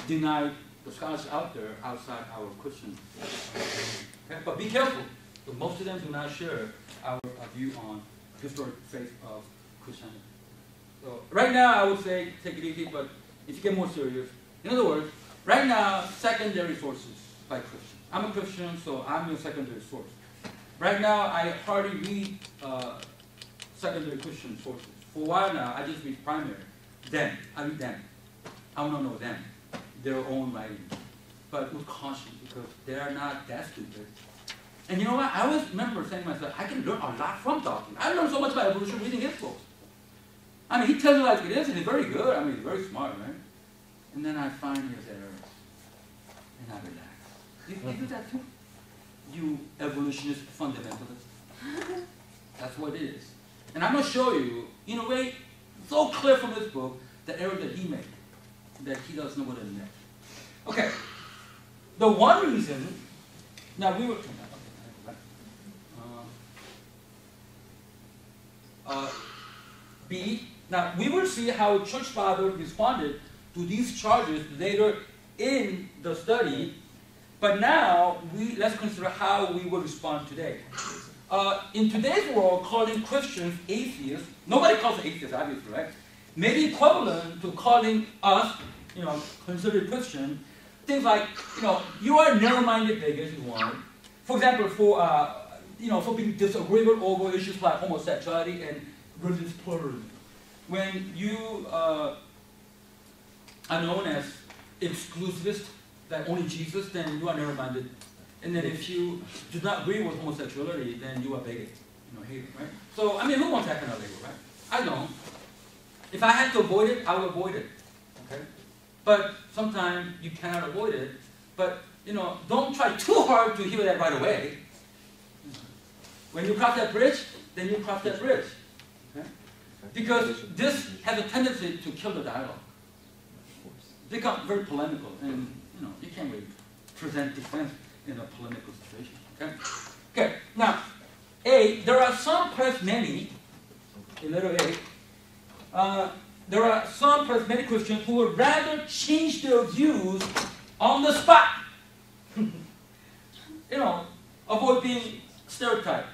deny the scholars out there outside our Christian. Okay? But be careful, because most of them do not share our view on historic faith of Christianity. So right now, I would say take it easy, but if you get more serious, in other words, right now, secondary sources by Christians. I'm a Christian, so I'm your secondary source. Right now, I hardly read secondary Christian sources. For a while now, I just read primary. Them. I read them. I want to know them, their own writings. But with caution, because they are not that stupid. And you know what? I always remember saying to myself, I can learn a lot from Dawkins. I learned so much about evolution reading his books. I mean, he tells it like it is, and he's very good. I mean, he's very smart, right? And then I find his errors. And I relax. You do that too? You evolutionist fundamentalist. That's what it is. And I'm going to show you, in a way, so clear from this book, the error that he made, that he doesn't know what it meant. Okay. The one reason, now we were, B, now we will see how church fathers responded to these charges later in the study. But now, let's consider how we will respond today. In today's world, calling Christians atheists, nobody calls them atheists, obviously, right? May be equivalent to calling us, considered Christian, things like, you are narrow-minded bigots, is one. For example, for being disagreeable over issues like homosexuality and religious pluralism. When you are known as exclusivist, that only Jesus, then you are narrow-minded. And then if you do not agree with homosexuality, then you are bigot, hater, right? So, I mean, who wants that kind of label, right? I don't. If I had to avoid it, I would avoid it, okay? But sometimes you cannot avoid it. But, don't try too hard to hear that right away. When you cross that bridge, then you cross that bridge, okay? Because this has a tendency to kill the dialogue. Become very polemical, and you can't really present defense in a polemical situation. Okay. Okay. Now, A. There are some, perhaps many, in letter A. There are some, perhaps many Christians who would rather change their views on the spot. Avoid being stereotyped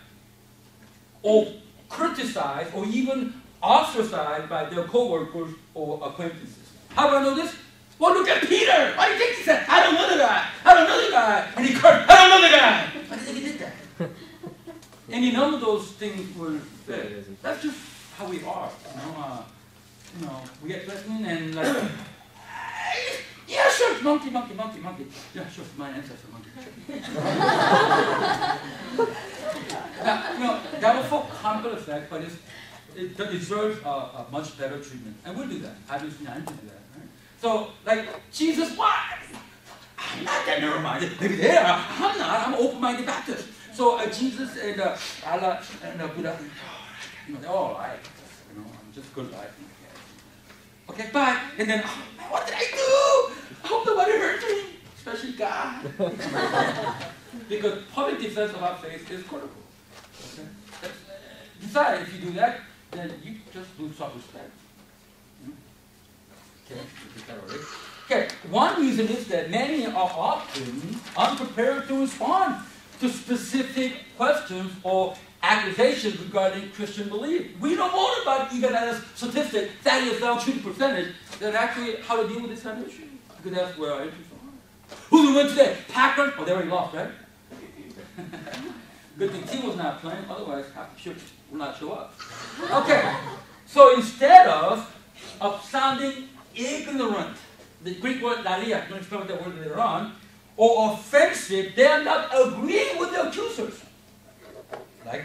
or criticized or even ostracized by their co-workers or acquaintances. How do I know this? Well, look at Peter. Why do you think he said, I don't know the guy. I don't know the guy. And he cursed, I don't know the guy. Why do you think he did that? And none of those things were fit. That's just how we are. We get threatened and like, yeah, sure, monkey. Yeah, sure, my ancestor monkey. Now, that will for comical effect, but it deserves a much better treatment. And we'll do that. Obviously, I need to do that. Right? So, like, Jesus, what? I'm not that narrow-minded. Maybe they are. I'm not. I'm an open-minded Baptist. So, Jesus and Allah and Buddha, they're all right. I'm just good life. Okay, bye. And then, what did I do? I hope nobody hurt me, especially God. Because public defense of our faith is critical. Okay? Besides, if you do that, then you just lose self-respect. Okay, one reason is that many are often unprepared to respond to specific questions or accusations regarding Christian belief. We know more about even as a statistic, that is down 2%, than actually how to deal with this kind of issue. Because that's where our interests are. Who's going to win today? Packers? Oh, they already lost, right? Good thing team was not playing, otherwise half the church will not show up. Okay, so instead of sounding ignorant, the Greek word dalia, I'm going to explain that word later on, or offensive, they are not agreeing with the accusers. Like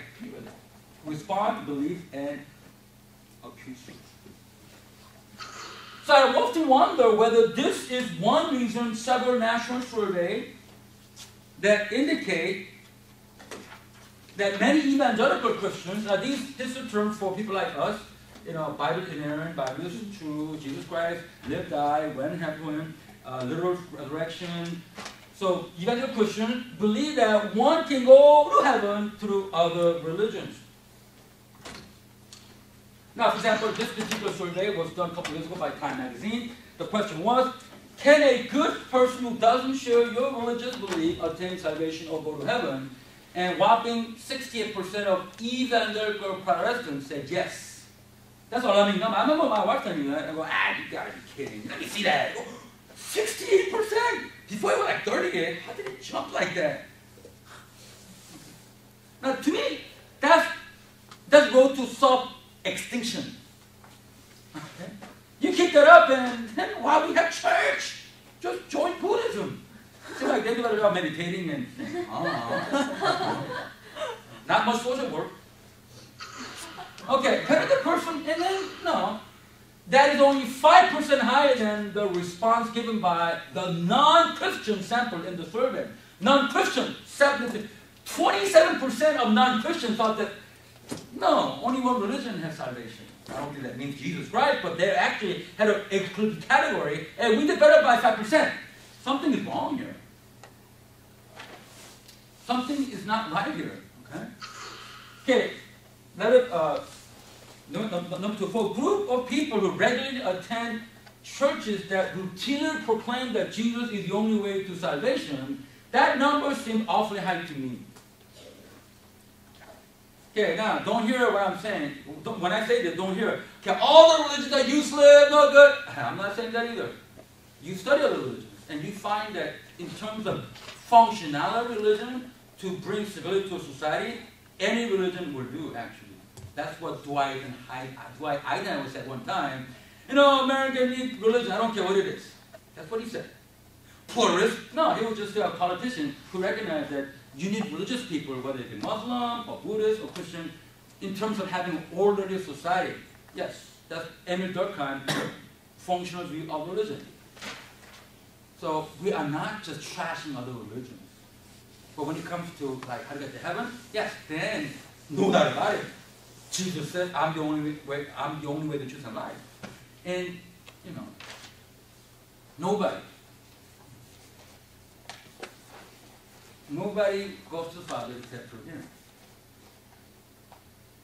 respond, believe, and accuse. So I often wonder whether this is one reason several national surveys that indicate that many evangelical Christians, now this is a term for people like us, Bible inerrant, Bible is true, Jesus Christ lived, died, went in heaven, literal resurrection. So evangelical Christians believe that one can go to heaven through other religions. Now, for example, this particular survey was done a couple years ago by Time magazine. The question was, can a good person who doesn't share your religious belief attain salvation or go to heaven? And whopping 68% of evangelical Protestants said yes. That's all I mean. I remember my wife telling me that. I go, you gotta be kidding. Let me see that. 68%! Before it was like 38. How did it jump like that? Now, to me, that's road to self-extinction. Okay? You kick that up, and then why we have church? Just join Buddhism. Seems like they do a lot of meditating and not much social work. Okay, kind of the person, and then no. That is only 5% higher than the response given by the non-Christian sample in the survey. Non-Christian, 27% of non-Christians thought that, no, only one religion has salvation. I don't think that means Jesus Christ, but they actually had an excluded category, and we did better by 5%. Something is wrong here. Something is not right here, okay? Okay, number 2, for a group of people who regularly attend churches that routinely proclaim that Jesus is the only way to salvation, that number seems awfully high to me. Okay, now, don't hear what I'm saying. When I say this, don't hear it. Okay, all the religions are useless, no good. I'm not saying that either. You study other religions, and you find that in terms of functional religion, to bring stability to a society, any religion will do, actually. That's what Dwight Eisenhower said one time. America needs religion. I don't care what it is. That's what he said. Pluralist? No, he was just a politician who recognized that you need religious people, whether they be Muslim or Buddhist or Christian, in terms of having an orderly society. Yes, that's Emil Durkheim's functional view of religion. So we are not just trashing other religions. But when it comes to how to get to heaven, yes, then no doubt about it. Jesus says, I'm the only way, the truth, and life. And, you know, nobody goes to the Father except through him.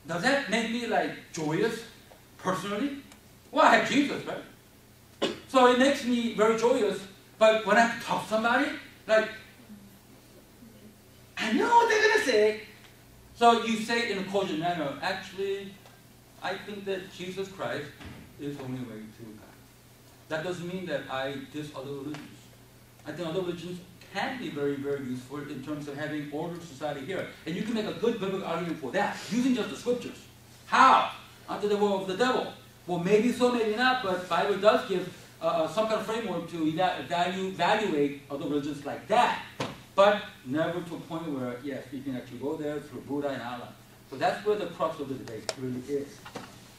Does that make me like joyous personally? Well, I have Jesus, right? So it makes me very joyous. But when I have to talk to somebody, like, I know what they're going to say. So you say in a cordial manner, actually, I think that Jesus Christ is the only way to God. That doesn't mean that I diss other religions. I think other religions can be very, very useful in terms of having ordered society here. And you can make a good biblical argument for that, using just the scriptures. How? Under the will of the devil. Well, maybe so, maybe not, but the Bible does give some kind of framework to evaluate other religions like that. But never to a point where, yes, you can actually go there through Buddha and Allah. So that's where the crux of the debate really is.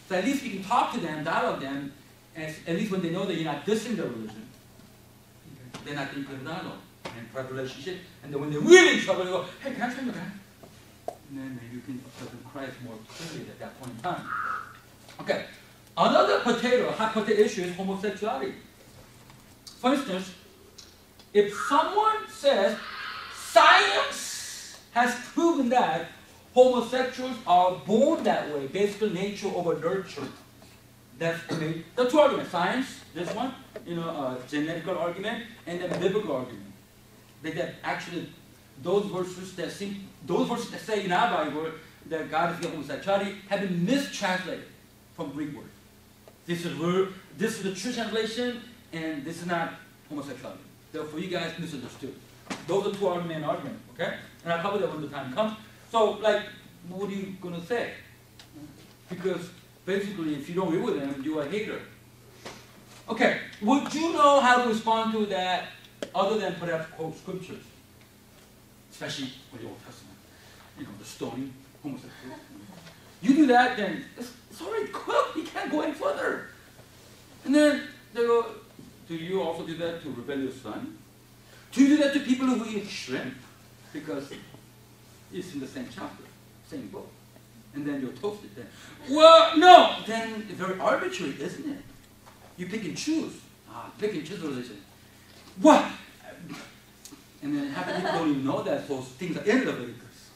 So at least you can talk to them, dialogue them, and at least when they know that you're not dissing their religion, then I think you can dialogue and have a relationship. And then when they're really in trouble, they go, hey, can I tell you that? And then maybe you can present Christ more clearly at that point in time. Okay. Another hot potato issue is homosexuality. For instance, if someone says science has proven that homosexuals are born that way, basically nature over nurture, that's the two arguments. Science, this one, genetical argument, and then biblical argument. That actually those verses that say in our Bible that God is against homosexuality have been mistranslated from Greek words. This is the true translation, and this is not homosexuality. Therefore, you guys misunderstood. Those are two main arguments, okay? And I'll cover that when the time comes. So, like, what are you going to say? Because, basically, if you don't agree with them, you're a hater. Okay, would you know how to respond to that other than perhaps quote scriptures? Especially with the Old Testament. The stoning, homosexuals. You do that, then it's already cooked. You can't go any further. And then they go, do you also do that to rebellious son? Do you do that to people who eat shrimp? Because it's in the same chapter, same book. And then you're toasted then. Well, no. Then it's very arbitrary, isn't it? You pick and choose. Pick and choose religion. What? And then half the people don't even know that those things are in Leviticus.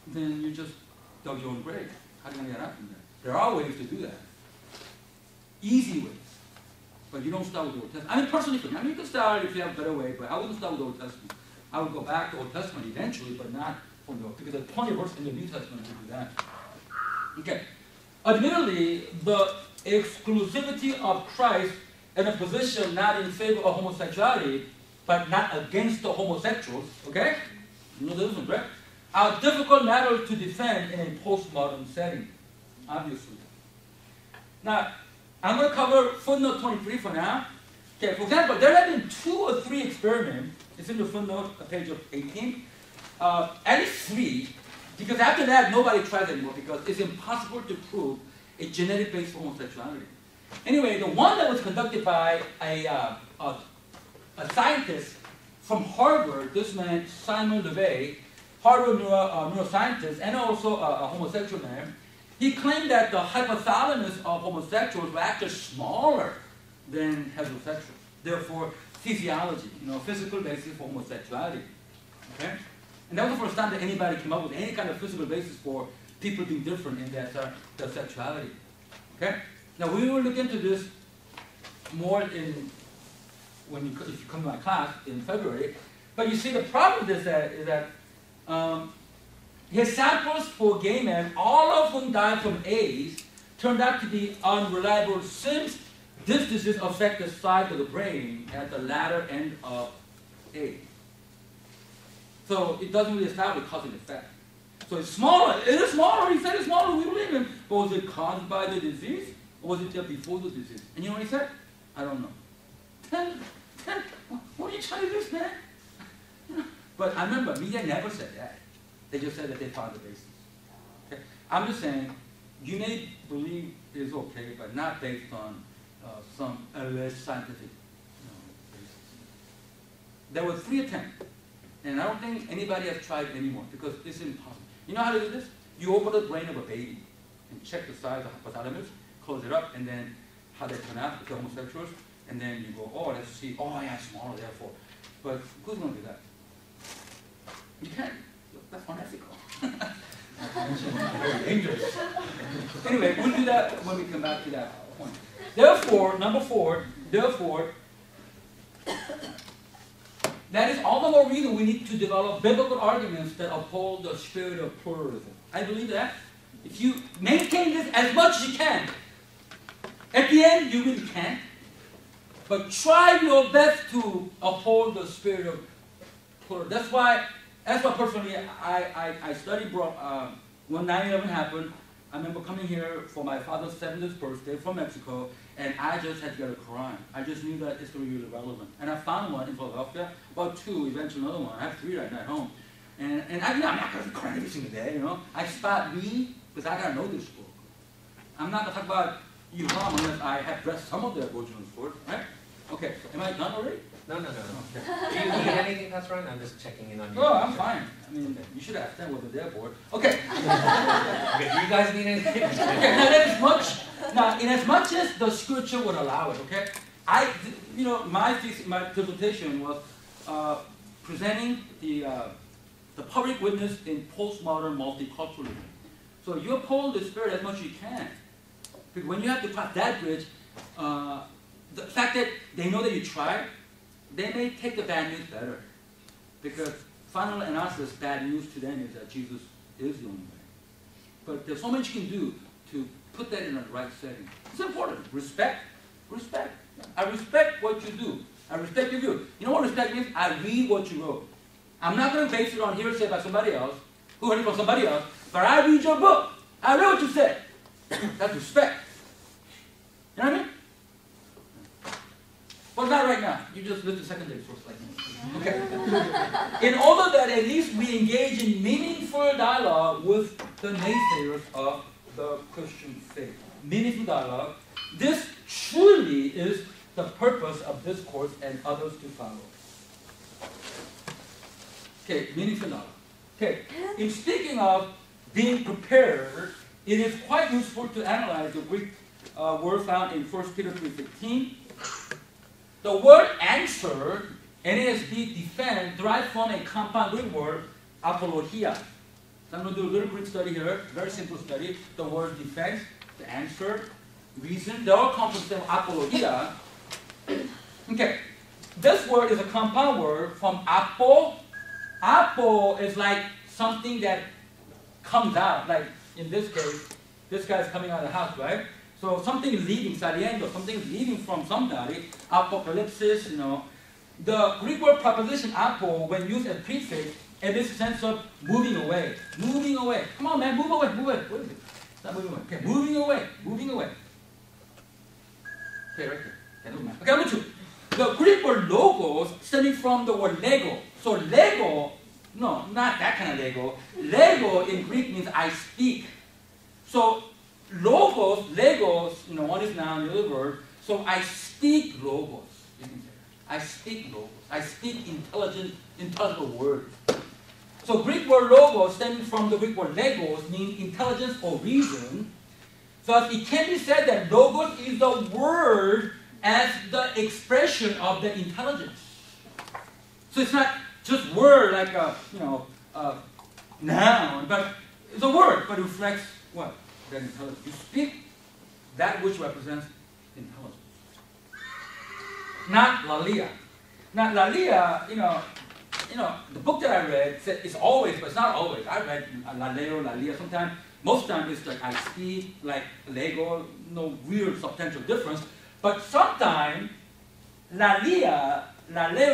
Then you just dug your own grave. How can I get out from there? There are ways to do that. Easy ways. But you don't start with the Old Testament. I mean, personally, you can start if you have a better way, but I wouldn't start with the Old Testament. I would go back to the Old Testament eventually, but not from the Old, because there's plenty of verses in the New Testament to do that. Okay. Admittedly, the exclusivity of Christ in a position not in favor of homosexuality, but not against the homosexuals, okay? You know the difference, right? Are difficult matters to defend in a postmodern setting, obviously. Now, I'm going to cover footnote 23 for now. Okay, for example, there have been 2 or 3 experiments. It's in the footnote, page of 18. At least 3, because after that, nobody tries anymore, because it's impossible to prove a genetic base for homosexuality. Anyway, the one that was conducted by a scientist from Harvard, this man, Simon LeVay, Harvard neuroscientist, and also a homosexual man, he claimed that the hypothalamus of homosexuals were actually smaller than heterosexuals. Therefore, physiology, physical basis for homosexuality. Okay? And that was the first time that anybody came up with any kind of physical basis for people being different in their sexuality. Okay? Now, we will look into this more if you come to my class in February. But you see, the problem is that his samples for gay men, all of whom died from AIDS, turned out to be unreliable since this disease affects the side of the brain at the latter end of AIDS. So it doesn't really establish cause and effect. So it's smaller. It is smaller. He said it's smaller. We believe him. But was it caused by the disease? Or was it there before the disease? And you know what he said? I don't know. What are you trying to do, man? But I remember, media never said that. They just said that they found the basis. Okay? I'm just saying, you may believe it is okay, but not based on some alleged scientific basis. There were 3 attempts. And I don't think anybody has tried anymore, because it's impossible. You know how to do this? You open the brain of a baby, can check the size of hypothalamus, close it up, and then how they turn out, if they're homosexuals, and then you go, oh, let's see, oh, yeah, smaller, therefore. But who's going to do that? You can't. That's unethical. Very dangerous. Anyway, we'll do that when we come back to that point. Therefore, number 4, therefore, that is all the more reason we need to develop biblical arguments that uphold the spirit of pluralism. I believe that. If you maintain this as much as you can, at the end, you really can't. But try your best to uphold the spirit of pluralism. That's why personally I studied when 9/11 happened. I remember coming here for my father's 70th birthday from Mexico, and I just had to get a Quran. I just knew that it's going to be really relevant. And I found one in Philadelphia, about 2, eventually another one. I have 3 right now at home. And I'm not going to read Quran every single day, you know. I start reading because I got to know this book. I'm not going to talk about Islam unless I have read some of their original source, right? Okay, so am I done already? No. Okay. Do you need anything, Pastor Ron? I'm just checking in on you. Oh, I'm fine. I mean, you should ask them whether they're bored. Okay. Okay, do you guys need anything? Okay, now, in as much as the scripture would allow it, okay, my dissertation was presenting the public witness in postmodern multiculturalism. So you uphold the spirit as much as you can. Because when you have to cross that bridge, the fact that they know that you tried, they may take the bad news better. Because final analysis, bad news to them is that Jesus is the only way. But there's so much you can do to put that in the right setting. It's important. Respect. I respect what you do. I respect your view. You know what respect means? I read what you wrote. I'm not going to base it on hearsay by somebody else, who heard it from somebody else, but I read your book. I read what you said. That's respect. You know what I mean? Well, not right now. You just lived a secondary source like me. Okay. In order that at least we engage in meaningful dialogue with the naysayers of the Christian faith. Meaningful dialogue. This truly is the purpose of this course and others to follow. Okay, meaningful dialogue. Okay, in speaking of being prepared, it is quite useful to analyze the Greek word found in 1 Peter 3:15. The word answer, NASB defend, derived from a compound Greek word, apologia. So I'm going to do a little Greek study here, very simple study. The word defense, the answer, reason, they all come from the same apologia. Okay, this word is a compound word from apo. Apo is like something that comes out, like in this case, this guy is coming out of the house, right? So something is leaving, saliendo, something is leaving from somebody, apocalypsis, you know. The Greek word preposition apo, when used as prefix, it is a sense of moving away. Moving away. Come on, man, move away, move away. What is it? It's not moving away. Okay, moving away, moving away. Okay, right there. Okay, doesn't matter. Okay, number 2. The Greek word logos, stemming from the word lego. So lego, no, not that kind of lego. Lego in Greek means I speak. So logos, legos, you know, one is noun, the other verb. So I speak logos. You can say that. I speak logos. I speak intelligible words. So Greek word logos, stemming from the Greek word legos, means intelligence or reason. Thus, it can be said that logos is the word as the expression of the intelligence. So it's not just word like a, noun, but it's a word, but it reflects what? That intelligence. You speak that which represents intelligence. Not lalia. Not lalia, the book that I read said it's always, but it's not always. I read laleo, lalia. Sometimes, most times it's like I speak, like lego, no real substantial difference. But sometimes laleo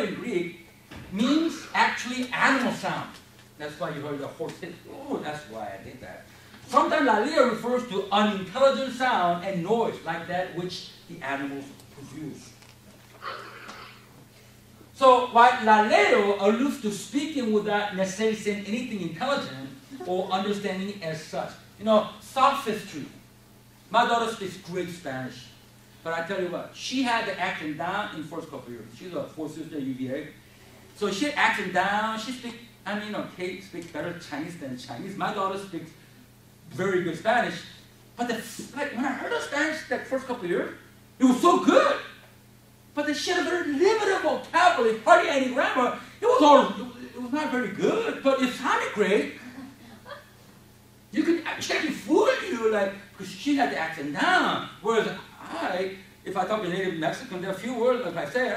in Greek means actually animal sound. That's why you heard the horse hit. Oh, that's why I did that. Sometimes laleo refers to unintelligent sound and noise, like that which the animals produce. So while laleo alludes to speaking without necessarily saying anything intelligent or understanding as such. Sophistry. My daughter speaks great Spanish. But I tell you what, she had the accent down in first couple years. She's a fourth sister at UVA. So she had accent down. She speaks, Kate speaks better Chinese than Chinese. My daughter speaks very good Spanish. But like when I heard of Spanish that first couple of years, it was so good. But the shit had very limited vocabulary, hardly any grammar. It was not very good, but it sounded great. You could actually fool you, like, because she had the accent down. Whereas if I talk to native Mexican, there are a few words, like I say,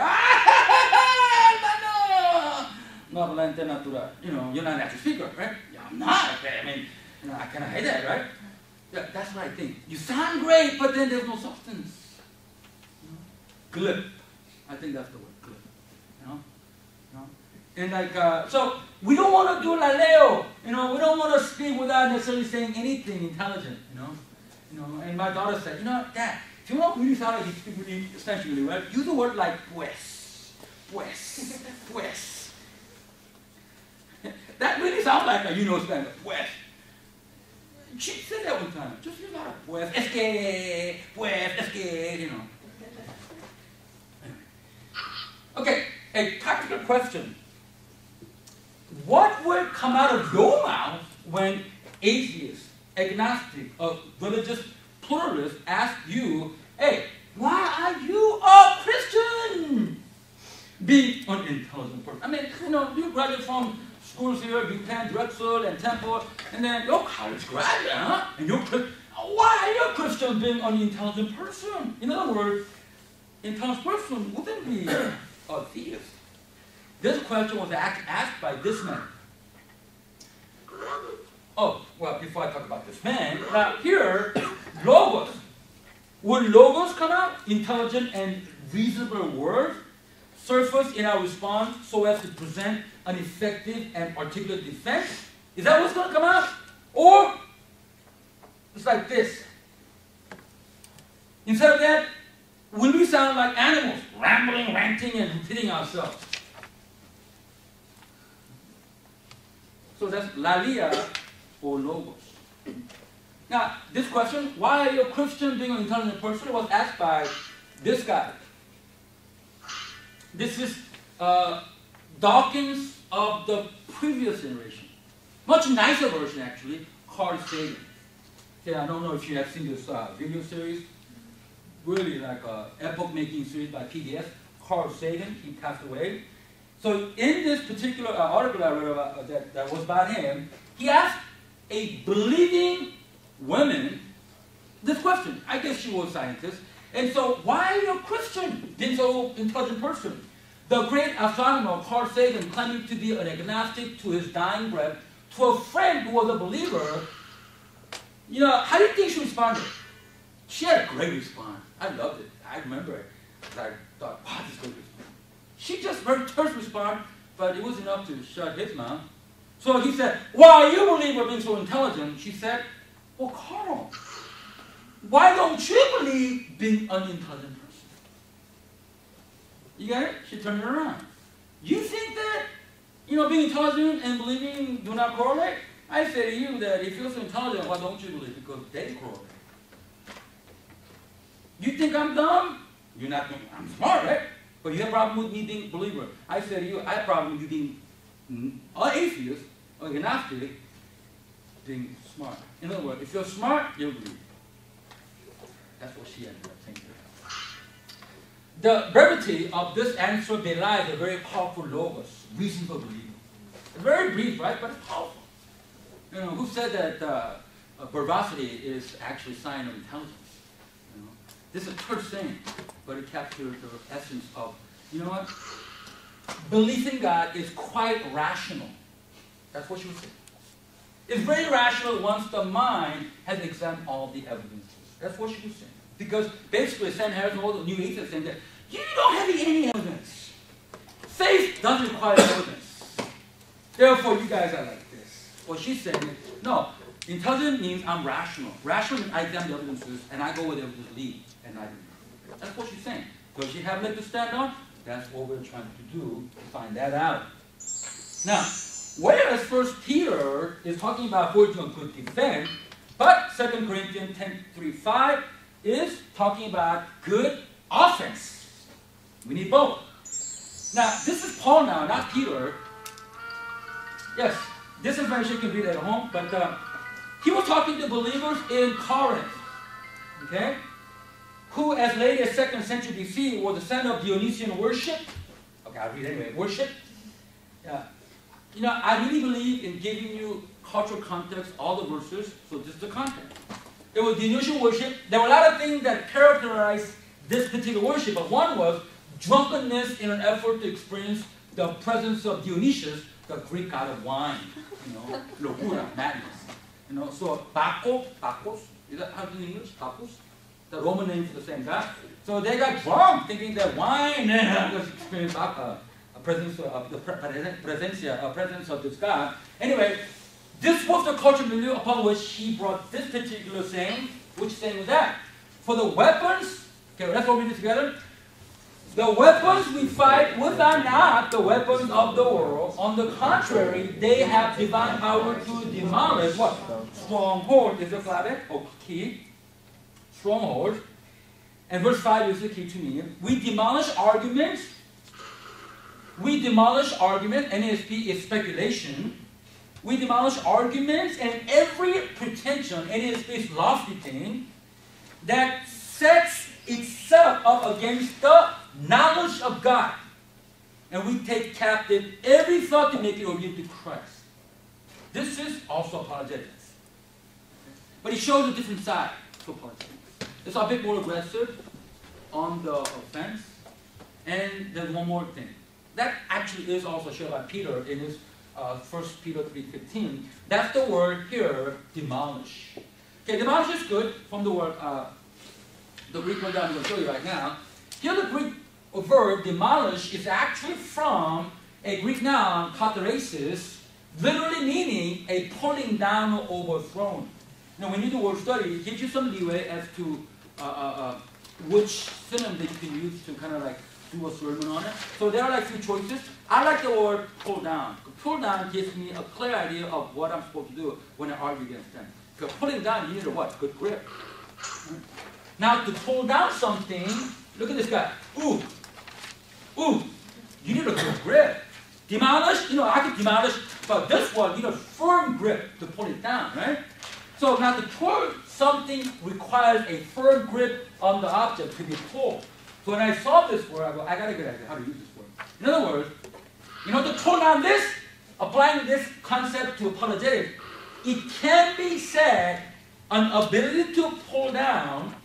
no, natural. You know, you're not a natural speaker, right? Yeah, I'm not. Okay. I mean, you know, I cannot hate that, right? Yeah, that's what I think. You sound great, but then there's no substance. You know? Glib. I think that's the word, glib. You know? And like, so we don't want to do la leo. You know, we don't want to speak without necessarily saying anything intelligent. You know. And my daughter said, you know, Dad, if you want really sound like you speak really Spanish really well, use a word like pues, pues. That really sounds like Spanish, pues. She said that one time. Just use a lot of pues, es que, you know. Okay, a practical question. What would come out of your mouth when atheists, agnostic, or religious pluralists ask you, hey, why are you a Christian? Being an intelligent person. I mean, you know, you graduate from schools here, Buchanan, Drexel, and Temple, and then you're a college graduate, huh? And you're why are you a Christian being an intelligent person? In other words, intelligent person wouldn't be a theist. This question was asked by this man. Oh, well, before I talk about this man, now here, logos. Would logos come out? Intelligent and reasonable words surface in our response so as to present an effective and articulate defense? Is that what's going to come out? Or it's like this. Instead of that, will we sound like animals, rambling, ranting, and repeating ourselves? So that's lalia or logos. Now, this question, why are you a Christian being an intelligent person, was asked by this guy. This is Dawkins of the previous generation. Much nicer version, actually, Carl Sagan. Okay, I don't know if you have seen this video series. Really like an epoch-making series by PBS. Carl Sagan, he passed away. So in this particular article I read about, that was about him, he asked a believing woman this question. I guess she was a scientist. And so, why are you a Christian, being so intelligent person? The great astronomer Carl Sagan, claiming to be an agnostic to his dying breath, to a friend who was a believer, you know, how do you think she responded? She had a great response. I loved it. I remember it. I thought, wow, this is a good response. She just very terse response, but it was enough to shut his mouth. So he said, why you believer being so intelligent? She said, well, Carl, why don't you believe being an intelligent person? You got it? She turned it around. You think that, you know, being intelligent and believing do not correlate? I say to you that if you're so intelligent, why don't you believe? Because they correlate. You think I'm dumb? You're not dumb. I'm smart, right? But you have a problem with me being a believer. I say to you, I have a problem with you being an atheist or agnostic, being smart. In other words, if you're smart, you'll believe. That's what she ended up thinking. The brevity of this answer belies a very powerful logos, reason for believing. It's very brief, right? But it's powerful. You know, who said that verbosity is actually a sign of intelligence? You know, this is a church saying, but it captures the essence of, you know what? Belief in God is quite rational. That's what she was saying. It's very rational once the mind has examined all the evidences. That's what she was saying. Because basically, Sam Harris and all the new atheists saying that you don't have any evidence. Faith doesn't require evidence. Therefore, you guys are like this. What she's saying is, no, intelligent means I'm rational. Rational means I examine the evidences and I go where the evidence leads. And I do. That's what she's saying. Does she have leg to stand on? That's what we're trying to do to find that out. Now, whereas 1 Peter is talking about forging a good defense, but 2 Corinthians 10:3-5 is talking about good offense. We need both. Now, this is Paul now, not Peter. Yes, this information you can read at home, but he was talking to believers in Corinth. okay, who as late as 2nd century BC was the center of Dionysian worship. Okay, I'll read anyway. Worship. Yeah. You know, I really believe in giving you cultural context, all the verses, so this is the context. It was Dionysian worship. There were a lot of things that characterized this particular worship, but one was drunkenness in an effort to experience the presence of Dionysius, the Greek god of wine. You know, locura, madness. You know, so Bacchus, is that how it's in English? Bacchus? The Roman name for the same god. So they got drunk, thinking that wine was experienced presence of the presence of this god. Anyway, this was the cultural milieu upon which he brought this particular saying. Which saying was that? For the weapons, okay, let's all read it together. The weapons we fight with are not the weapons of the world. On the contrary, they have divine power to demolish what? Stronghold is the clave, or key. Stronghold. And verse 5 is the key to me. We demolish arguments. We demolish argument. NASP is speculation. We demolish arguments and every pretension, NASP is lofty thing, that sets itself up against the knowledge of God. And we take captive every thought to make it obedient to Christ. This is also apologetics. But it shows a different side to apologetics. It's a bit more aggressive on the offense. And there's one more thing. That actually is also shared by Peter in his 1 Peter 3:15. That's the word here, demolish. Okay, demolish is good from the word, the Greek word that I'm going to show you right now. Here the Greek verb demolish is actually from a Greek noun, kateresis, literally meaning a pulling down or overthrown. Now when you do word study, it gives you some leeway as to which synonym that you can use to kind of like do a sermon on it. So there are like few choices. I like the word pull down. Pull down gives me a clear idea of what I'm supposed to do when I argue against them. Because pulling down, you need a what? Good grip. Now to pull down something, look at this guy. Ooh. Ooh. You need a good grip. Demolish, you know, I can demolish, but this one, you need a firm grip to pull it down, right? So now to pull something requires a firm grip on the object to be pulled. So when I saw this word, I go, I got a good idea how to use this word. In other words, you know, to pull down this, applying this concept to apologetics, it can be said an ability to pull down,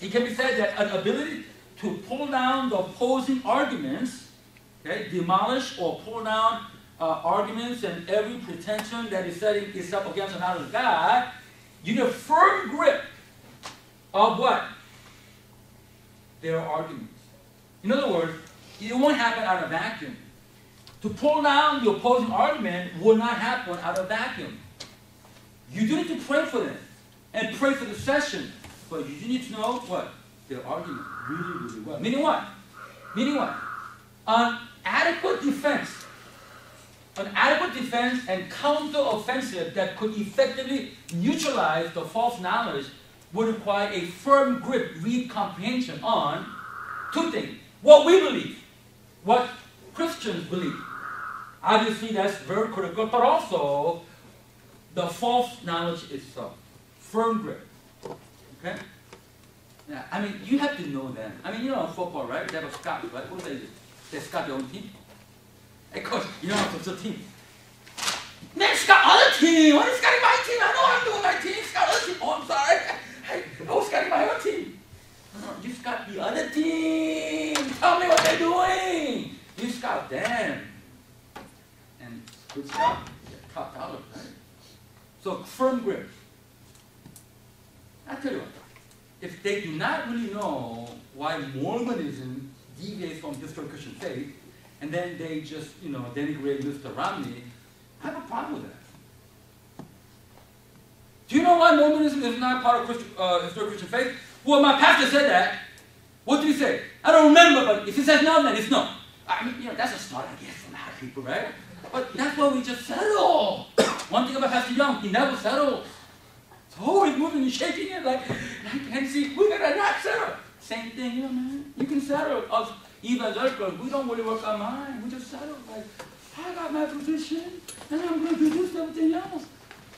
it can be said that an ability to pull down the opposing arguments, okay, demolish or pull down arguments and every pretension that is setting itself against another God, you need a firm grip of what? Their arguments. In other words, it won't happen out of vacuum. To pull down the opposing argument will not happen out of vacuum. You do need to pray for them and pray for the session, but you do need to know what? Their argument really, really well. Meaning what? Meaning what? An adequate defense and counter-offensive that could effectively neutralize the false knowledge would require a firm grip, read comprehension on two things. What we believe, what Christians believe. Obviously that's very critical, but also the false knowledge itself. Firm grip. Okay? Yeah, I mean, you have to know them. I mean, you know football, right? They have a scout, right? What do they do? They scout their own team. Hey, coach, you know how to team. Man, scout other team. Why are you scouting my team? I know what I'm doing my team. Scout other team. Oh, I'm sorry. Hey, I was scouting my own team. No, you scout the other team. Tell me what they're doing. You scout them. And good stuff. Get top dollar, right? So, firm grip. I tell you what. If they do not really know why Mormonism deviates from historical Christian faith, and then they just, you know, denigrate Mr. Romney, I have a problem with that. Do you know why Mormonism is not part of historical Christian faith? Well, my pastor said that. What did he say? I don't remember, but if he says no, then it's no. I mean, you know, that's a smart idea from a lot of people, right? But that's why we just settle. One thing about Pastor Young, he never settles. It's always moving and shaking it like and see, we're gonna not settle. Same thing, you know, man. You can settle. Us evangelicals, we don't really work our mind. We just settle. Like, I got my position, and I'm gonna do this, everything else.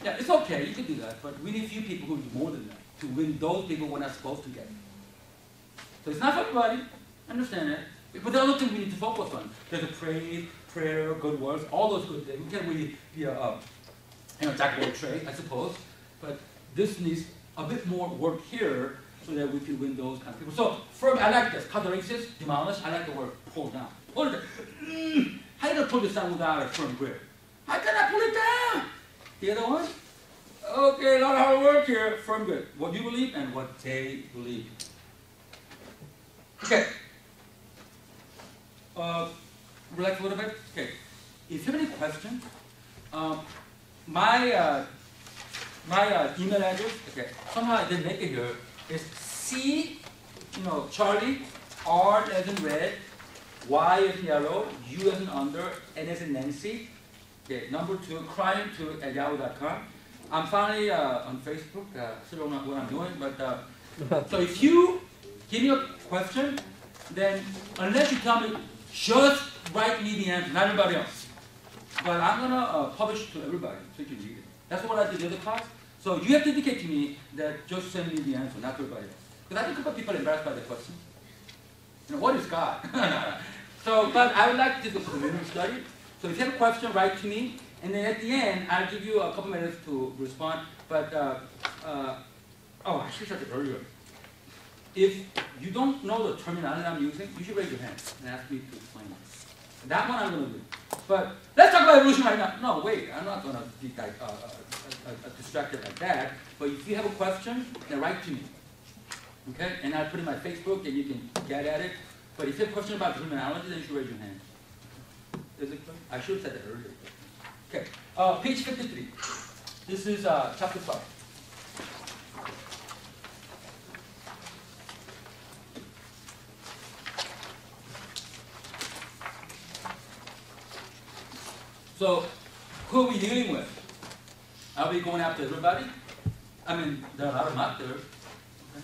Yeah, it's okay. You can do that, but we need a few people who do more than that. to win those people we're not supposed to get. So it's not for everybody. Understand that. But there are other things we need to focus on. There's a prayer, good words, all those good things. We can't really be a jack of all trades, I suppose. But this needs a bit more work here so that we can win those kind of people. So, firm, I like this. Catharsis, demolish. I like the word pull down. Pull it down. How do you pull this down without a firm grip? How can I pull it down? The other one? Okay, a lot of hard work here. Firm grip. What you believe and what they believe. Okay. Relax a little bit. Okay. If you have any questions, my email address, okay, somehow I didn't make it here, is C, Charlie, R as in red, Y as in yellow, U as in under, N as in Nancy, okay, number 2, crying2@yahoo.com. I'm finally on Facebook, still don't know what I'm doing, but, so if you give me a question, then unless you tell me, just write me the answer, not everybody else. But I'm going to publish to everybody so you can read it. That's what I did in the other class. So you have to indicate to me that just send me the answer, not to everybody else. Because I think a couple of people are embarrassed by the question. What is God? So, but I would like to do a community study. So if you have a question, write to me. And then at the end, I'll give you a couple minutes to respond. But, I should have said it earlier. If you don't know the terminology I'm using, you should raise your hand and ask me to explain it. That one I'm going to do. But let's talk about evolution right now. No, wait, I'm not going to be distracted like that. But if you have a question, then write to me. Okay? And I'll put it in my Facebook and you can get at it. But if you have a question about terminology, then you should raise your hand. Is it clear? I should have said that earlier. Okay. Page 53. This is chapter 5. So, who are we dealing with? Are we going after everybody? I mean, there are a lot of them out there. Okay.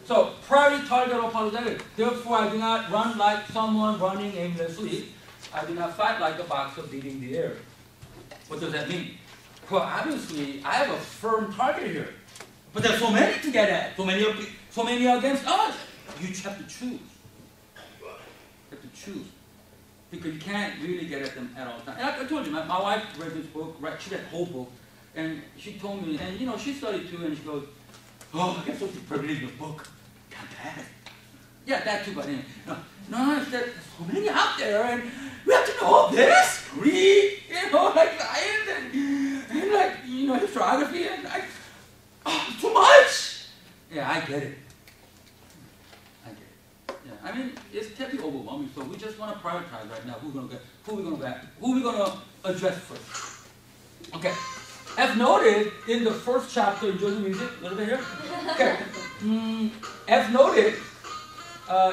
So, priority, target, or apologetic. Therefore, I do not run like someone running aimlessly. I do not fight like a boxer beating the air. What does that mean? Well, obviously, I have a firm target here. But there's so many to get at. So many are against us. You have to choose. You have to choose. Because you can't really get at them at all times. And I told you, my wife read this book, she read the whole book, and she told me, and she studied too, and she goes, oh, I get so privileged with the book. Not bad. Yeah, that too, but anyway. No, it's that there's so many out there, and we have to know all this. Read, like science, and like, historiography, and too much. Yeah, I get it. I mean, it can be overwhelming, so we just want to prioritize right now who we're going to address first. Okay. As noted in the first chapter, enjoy the music a little bit here. Okay. As noted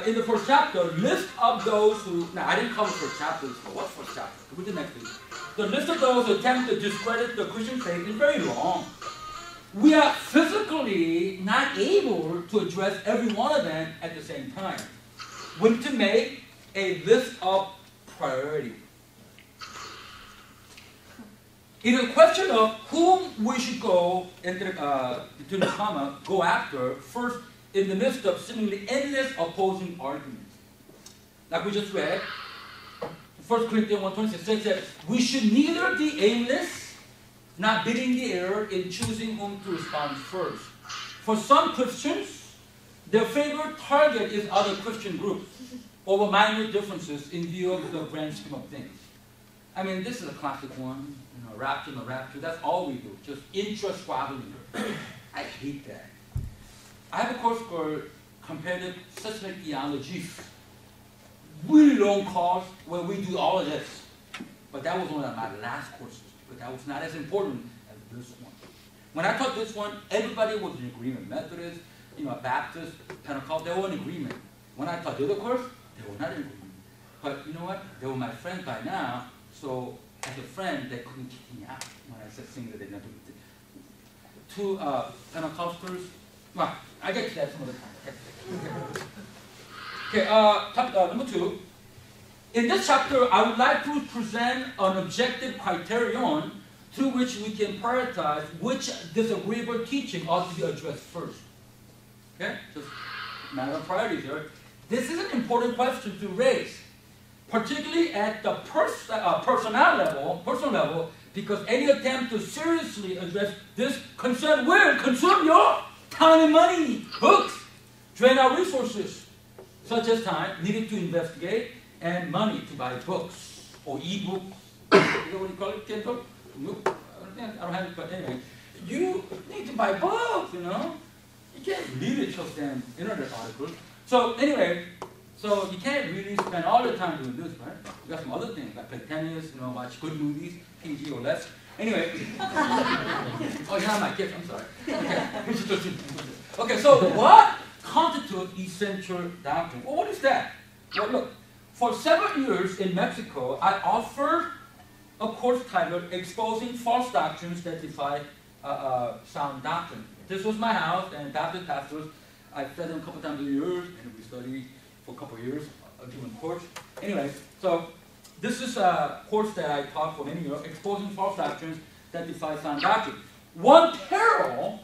in the first chapter, list of those who, now I didn't cover first chapter, so what's first chapter? We did next week. The list of those who attempt to discredit the Christian faith is very long. We are physically not able to address every one of them at the same time. We need to make a list of priority. It is a question of whom we should go go after first in the midst of seemingly endless opposing arguments. Like we just read, 1 Corinthians 1:26 says, we should neither be aimless, not beating the air in choosing whom to respond first. For some Christians, their favorite target is other Christian groups over minor differences in view of the grand scheme of things. I mean, this is a classic one. Rapture, no rapture. That's all we do. Just intra-squabbling. I hate that. I have a course called Comparative Systematic Theology. Really long course where we do all of this. But that was one of my last courses. But that was not as important as this one. When I taught this one, everybody was in agreement. Methodist, Baptist, Pentecost, they were in agreement. When I taught the other course, they were not in agreement. But you know what? They were my friends by now, so as a friend, they couldn't kick me out when I said things that they never did. Two Pentecostals, well, I get to that some other time. Okay, number 2. In this chapter, I would like to present an objective criterion through which we can prioritize which disagreeable teaching ought to be addressed first. Okay? Just a matter of priorities here. This is an important question to raise, particularly at the personal level, because any attempt to seriously address this concern will consume your time and money, books, drain our resources, such as time needed to investigate and money to buy books or e-books. You know what you call it, Kindle? I don't have it, but anyway. You need to buy books, you know. You can't read it just an internet article. So anyway, so you can't really spend all the time doing this, right? You got some other things, like play tennis, you know, watch good movies, PG or less. Anyway. Oh, you're not my gift, I'm sorry. Okay, okay, so what constitutes essential doctrine? Well, what is that? Well, look, for several years in Mexico, I offered a course titled Exposing False Doctrines That Defy Sound Doctrine. This was my house, and Baptist pastors, I fed them a couple times a year, and we studied for a couple of years, a given course. Anyway, so this is a course that I taught for many years, Exposing False Doctrines That Defy Sound Doctrine. One peril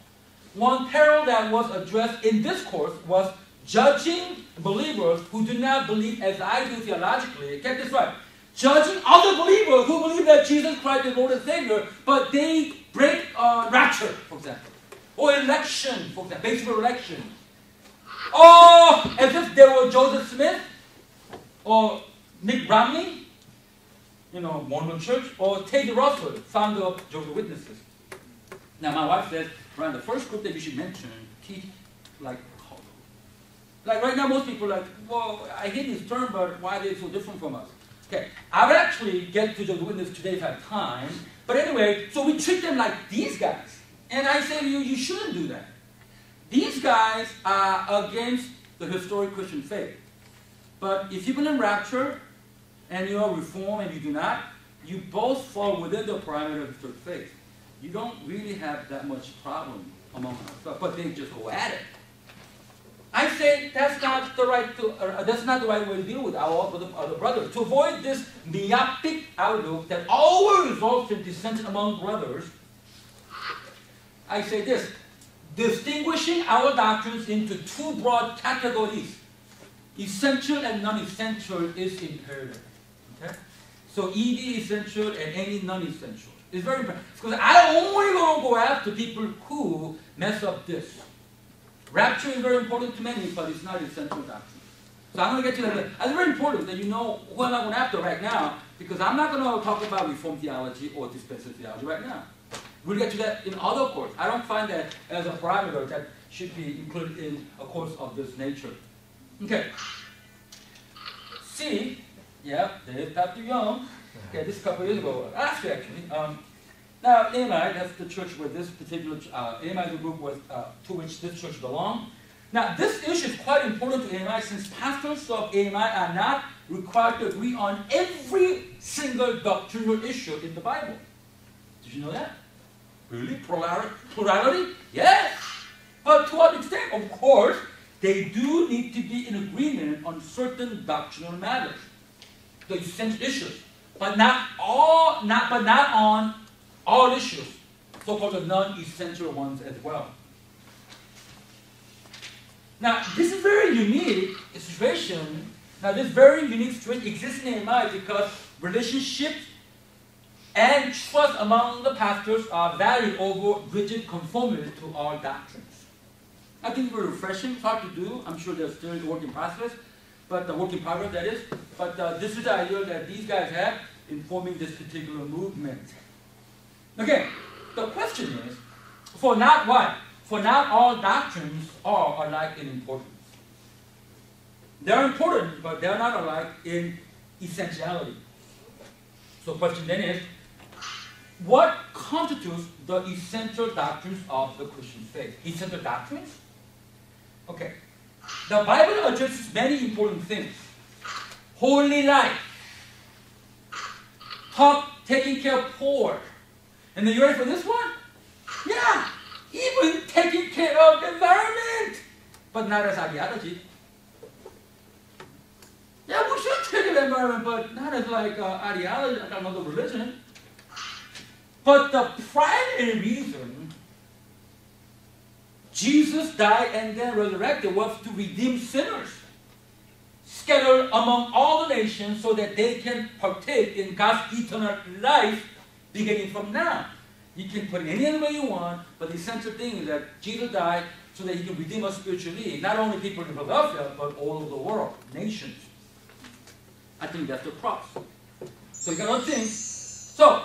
that was addressed in this course was judging believers who do not believe as I do theologically. Get this right. Judging other believers who believe that Jesus Christ is Lord and Savior, but they break rapture, for example. Or election, for example, basic election. Or as if they were Joseph Smith, or Nick Romney, you know, Mormon Church, or Teddy Russell, founder of Jehovah's Witnesses. Now my wife says, Brian, the first group that you should mention, teach like right now most people are like, well, I hear this term, but why are they so different from us? Okay, I would actually get to Jehovah's Witnesses today if I have time. But anyway, so we treat them like these guys. And I say to you, you shouldn't do that. These guys are against the historic Christian faith. But if you believe in rapture, and you are Reformed and you do not, you both fall within the parameter of historic faith. You don't really have that much problem among us, but they just go at it. I say that's not the right way to deal with our other brothers. To avoid this myopic outlook that always results in dissension among brothers, I say this: distinguishing our doctrines into two broad categories, essential and non-essential, is imperative. Okay? So ED essential and any non-essential is very important. Because I only going to go after people who mess up this. Rapture is very important to many, but it's not essential doctrine. So I'm going to get to that. It's very important that you know who I'm going after right now, because I'm not going to talk about Reformed theology or dispensational theology right now. We'll get to that in other courses. I don't find that as a parameter that should be included in a course of this nature. Okay. C, yeah, there's Dr. Young. Okay, this is a couple years ago. Actually. Now, AMI, that's the church where this particular, AMI is the group was, to which this church belonged. Now, this issue is quite important to AMI since pastors of AMI are not required to agree on every single doctrinal issue in the Bible. Did you know that? Really? Plurality? Yes! But to what extent? Of course, they do need to be in agreement on certain doctrinal matters, the essential issues, but not on all issues, so-called the non-essential ones as well. Now, this is very unique situation. Now, this very unique situation exists in AMI because relationships and trust among the pastors are valued over rigid conformity to all doctrines. I think it's very refreshing. It's hard to do. I'm sure there's still a work in process, but the work in progress, that is. But this is the idea that these guys have in forming this particular movement. Okay, the question is, for not all doctrines are alike in importance. They're important, but they're not alike in essentiality. So the question then is, what constitutes the essential doctrines of the Christian faith? Essential doctrines? Okay. The Bible addresses many important things. Holy life. Taking care of poor. And then you ready for this one? Yeah. Even taking care of the environment. But not as ideology. Yeah, we should take care of the environment, but not as like ideology, like another religion. But the primary reason Jesus died and then resurrected was to redeem sinners scattered among all the nations so that they can partake in God's eternal life beginning from now. You can put it any other way you want, but the essential thing is that Jesus died so that he can redeem us spiritually, not only people in Philadelphia, but all over the world, nations. I think that's the crux. So you got other things. So,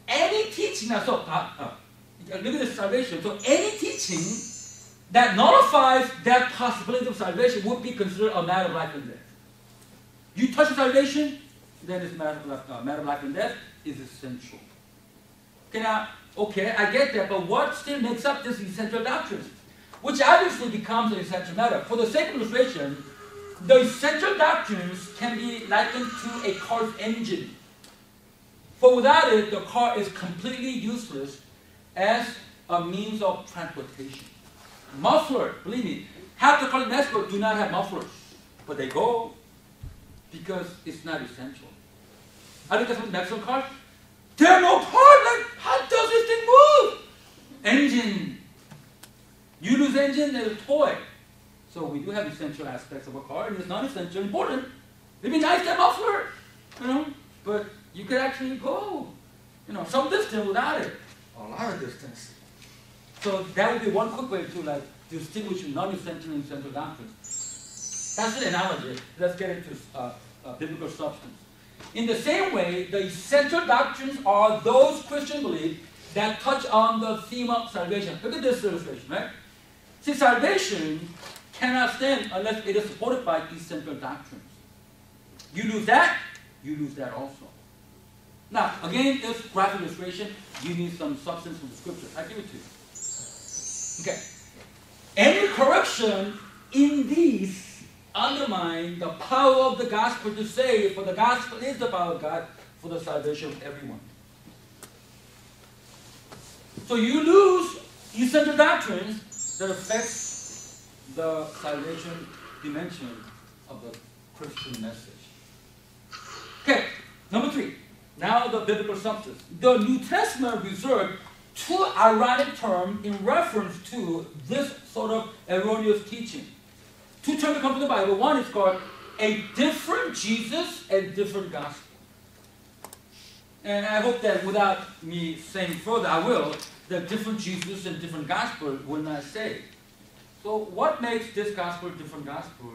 any teaching, now, look at this salvation. So, any teaching that nullifies that possibility of salvation would be considered a matter of life and death. You touch salvation, then it's a matter of life and death is essential. Okay, now, okay, I get that, but what still makes up this essential doctrines? Which obviously becomes an essential matter. For the sake of illustration, the essential doctrines can be likened to a car's engine. For without it, the car is completely useless as a means of transportation. Muffler, believe me, half the cars in Mexico do not have mufflers, but they go because it's not essential. I look at some Mexican cars, there are no parts. Like, how does this thing move? Engine. You lose engine, there's a toy. So we do have essential aspects of a car, and it's not essential important. It'd be nice to have a muffler, you know, but you could actually go, you know, some distance without it. A lot of distance. So that would be one quick way to like distinguish non-essential and essential doctrines. That's the analogy. Let's get into biblical substance. In the same way, the essential doctrines are those Christian beliefs that touch on the theme of salvation. Look at this illustration, right? See, salvation cannot stand unless it is supported by essential doctrines. You lose that, you lose that also. Now, again, this graphic illustration, you need some substance from the scripture. I give it to you. Okay. Any correction in these undermine the power of the gospel to save, for the gospel is the power of God for the salvation of everyone. So you lose essential doctrines that affects the salvation dimension of the Christian message. Okay, number 3. Now the biblical substance. The New Testament reserved 2 ironic terms in reference to this sort of erroneous teaching. 2 terms that come from the Bible. One is called a different Jesus and different gospel. And I hope that without me saying further, I will, that different Jesus and different gospel will not say. So what makes this gospel a different gospel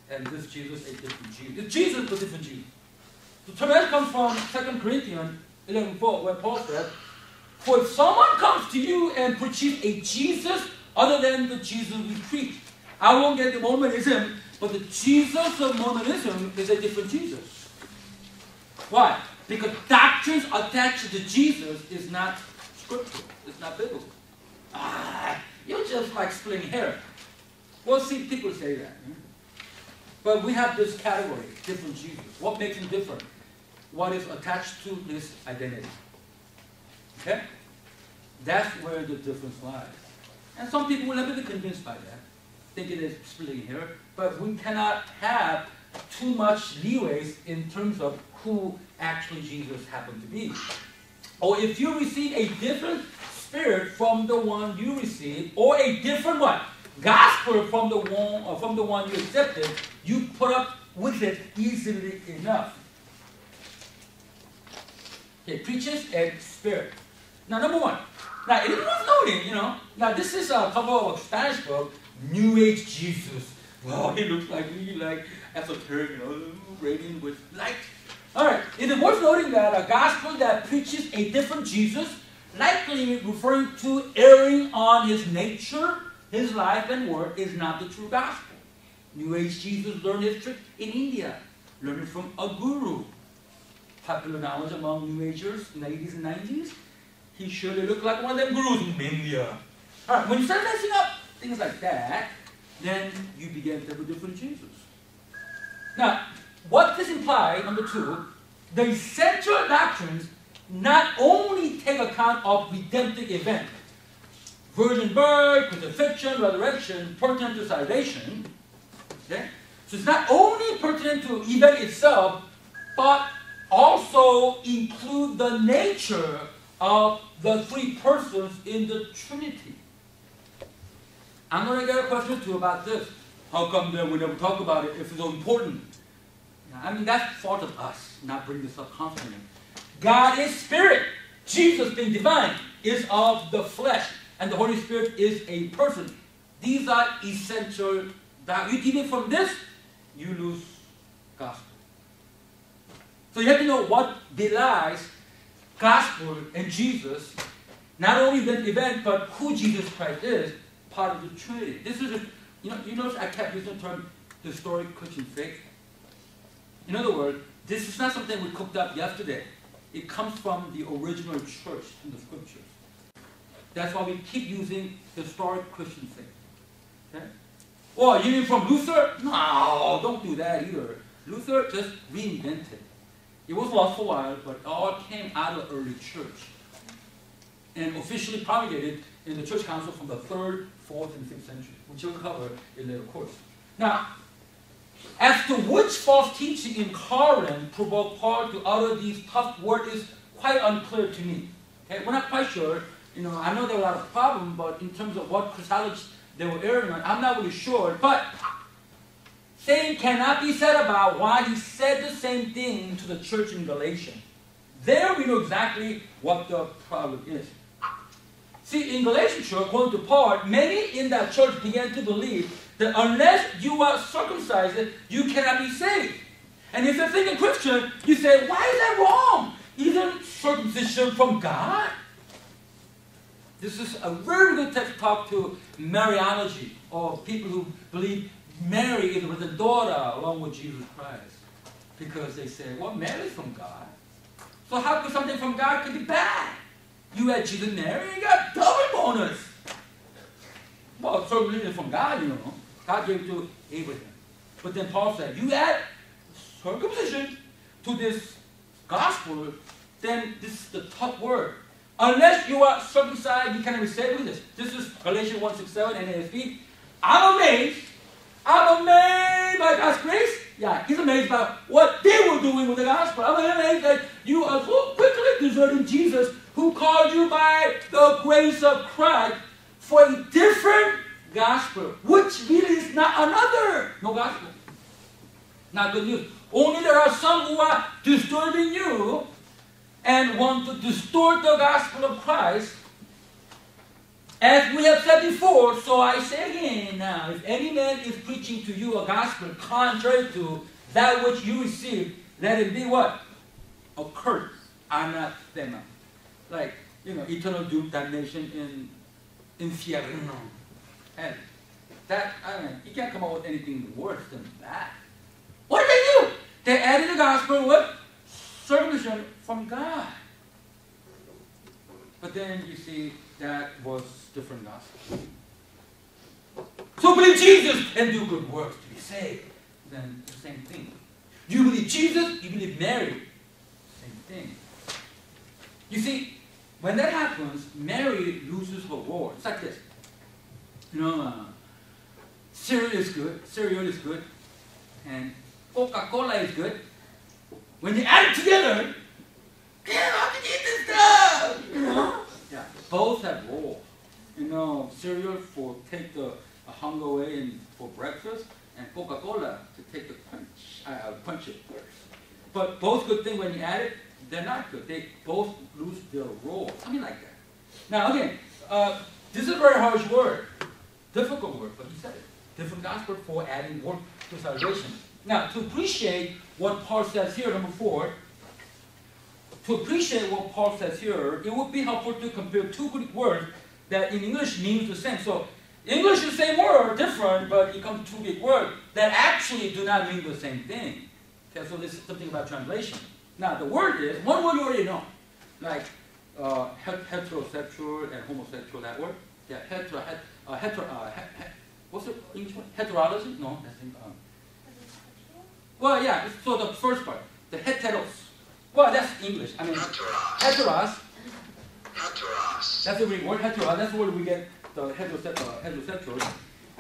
and this Jesus a different Jesus? It's Jesus but different Jesus. The term comes from 2 Corinthians 11:4, where Paul said, "For if someone comes to you and preaches a Jesus other than the Jesus we preach," I won't get the Mormonism, but the Jesus of Mormonism is a different Jesus. Why? Because doctrines attached to Jesus is not scriptural. It's not biblical. You're just like splitting hair. Well, see, people say that. But we have this category, different Jesus. What makes him different? What is attached to his identity? Okay? That's where the difference lies. And some people will never be convinced by that, thinking it's splitting hair. But we cannot have too much leeway in terms of who actually Jesus happened to be. Or if you receive a different spirit from the one you received, or a different what? Gospel from the one you accepted, you put up with it easily enough. Okay, preaches and spirit. Now, number 1. Now, it is worth noting, now this is a cover of a Spanish book, New Age Jesus. Wow, he looks like really like esoteric, radiant with light. All right, it is worth noting that a gospel that preaches a different Jesus, likely referring to erring on his nature, his life and work, is not the true gospel. New Age Jesus learned his trick in India, learning from a guru. Popular knowledge among New Agers in the 80s and 90s. He surely looked like one of them gurus in India. All right, when you start messing up things like that, then you begin to have a different Jesus. Now, what this implies, number 2, the essential doctrines not only take account of redemptive events, virgin birth, crucifixion, resurrection, pertinent to salvation. Okay? So it's not only pertinent to event itself, but also include the nature of the 3 persons in the Trinity. I'm going to get a question too about this. How come then we never talk about it if it's so important? I mean, that's fault of us, not bring this up constantly. God is spirit. Jesus, being divine, is of the flesh. And the Holy Spirit is a person. These are essential. That you deviate from this, you lose gospel. So you have to know what belies gospel and Jesus, not only the event, but who Jesus Christ is, part of the Trinity. This is, you notice I kept using the term historic Christian faith. In other words, this is not something we cooked up yesterday. It comes from the original church in the scriptures. That's why we keep using historic Christian faith. Okay? Well, you mean from Luther? No, don't do that either. Luther just reinvented. It was lost for a while, but it all came out of the early church. And officially promulgated in the church council from the 3rd, 4th, and 5th century, which we'll cover in later course. Now, as to which false teaching in Corinth provoked Paul to utter these tough words is quite unclear to me. Okay? We're not quite sure. I know there were a lot of problems, but in terms of what Christology they were erring on, I'm not really sure. But same cannot be said about why he said the same thing to the church in Galatia. There we know exactly what the problem is. See, in Galatian church, according to Paul, many in that church began to believe that unless you are circumcised, you cannot be saved. And if you're thinking Christian, you say, why is that wrong? Isn't circumcision from God? This is a very good text to talk to Mariology, or people who believe Mary is the daughter along with Jesus Christ. Because they say, well, Mary's from God. So how could something from God could be bad? You had Jesus and Mary, and you got double bonus. Well, circumcision is from God, God gave it to Abraham. But then Paul said, you add circumcision to this gospel, then this is the tough word. Unless you are circumcised, you cannot be saved with this. This is Galatians 1:6-7 and NASB. I'm amazed by God's grace. Yeah, he's amazed by what they were doing with the gospel. I'm amazed that you are so quickly deserting Jesus, who called you by the grace of Christ for a different gospel, which really is not no gospel. Not good news. Only there are some who are disturbing you and want to distort the gospel of Christ. As we have said before, so I say again now, if any man is preaching to you a gospel contrary to that which you received, let it be what? Accursed, anathema. Like, eternal doom, damnation in infierno. And that, you can't come up with anything worse than that. What did they do? They added the gospel with circumcision from God. But then you see, that was different gospel. So believe Jesus and do good works to be saved. Then the same thing. You believe Jesus, you believe Mary. Same thing. You see, when that happens, Mary loses her role. It's like this. Cereal is good, and Coca-Cola is good. When you add it together, I can eat this stuff, Yeah, both have roles. Cereal for take the hunger away and for breakfast, and Coca-Cola to take the punch it first. But both good things when you add it, they're not good. They both lose their role. Something like that. Now again, this is a very harsh word. Difficult word, but he said it. Different gospel for adding work to salvation. Now, to appreciate what Paul says here, number 4, to appreciate what Paul says here, it would be helpful to compare two Greek words that in English means the same. So, English is the same word, different, but it comes to two Greek words that actually do not mean the same thing. Okay, so this is something about translation. Now, the word is, one word you already know, like heterosexual and homosexual, that word. Yeah, what's the English word? Heterology? No, that's well, yeah, so the first part, the heteros. Well, that's English. I mean, heteros. That's the Greek word, heteros. That's where we get the heterosexual.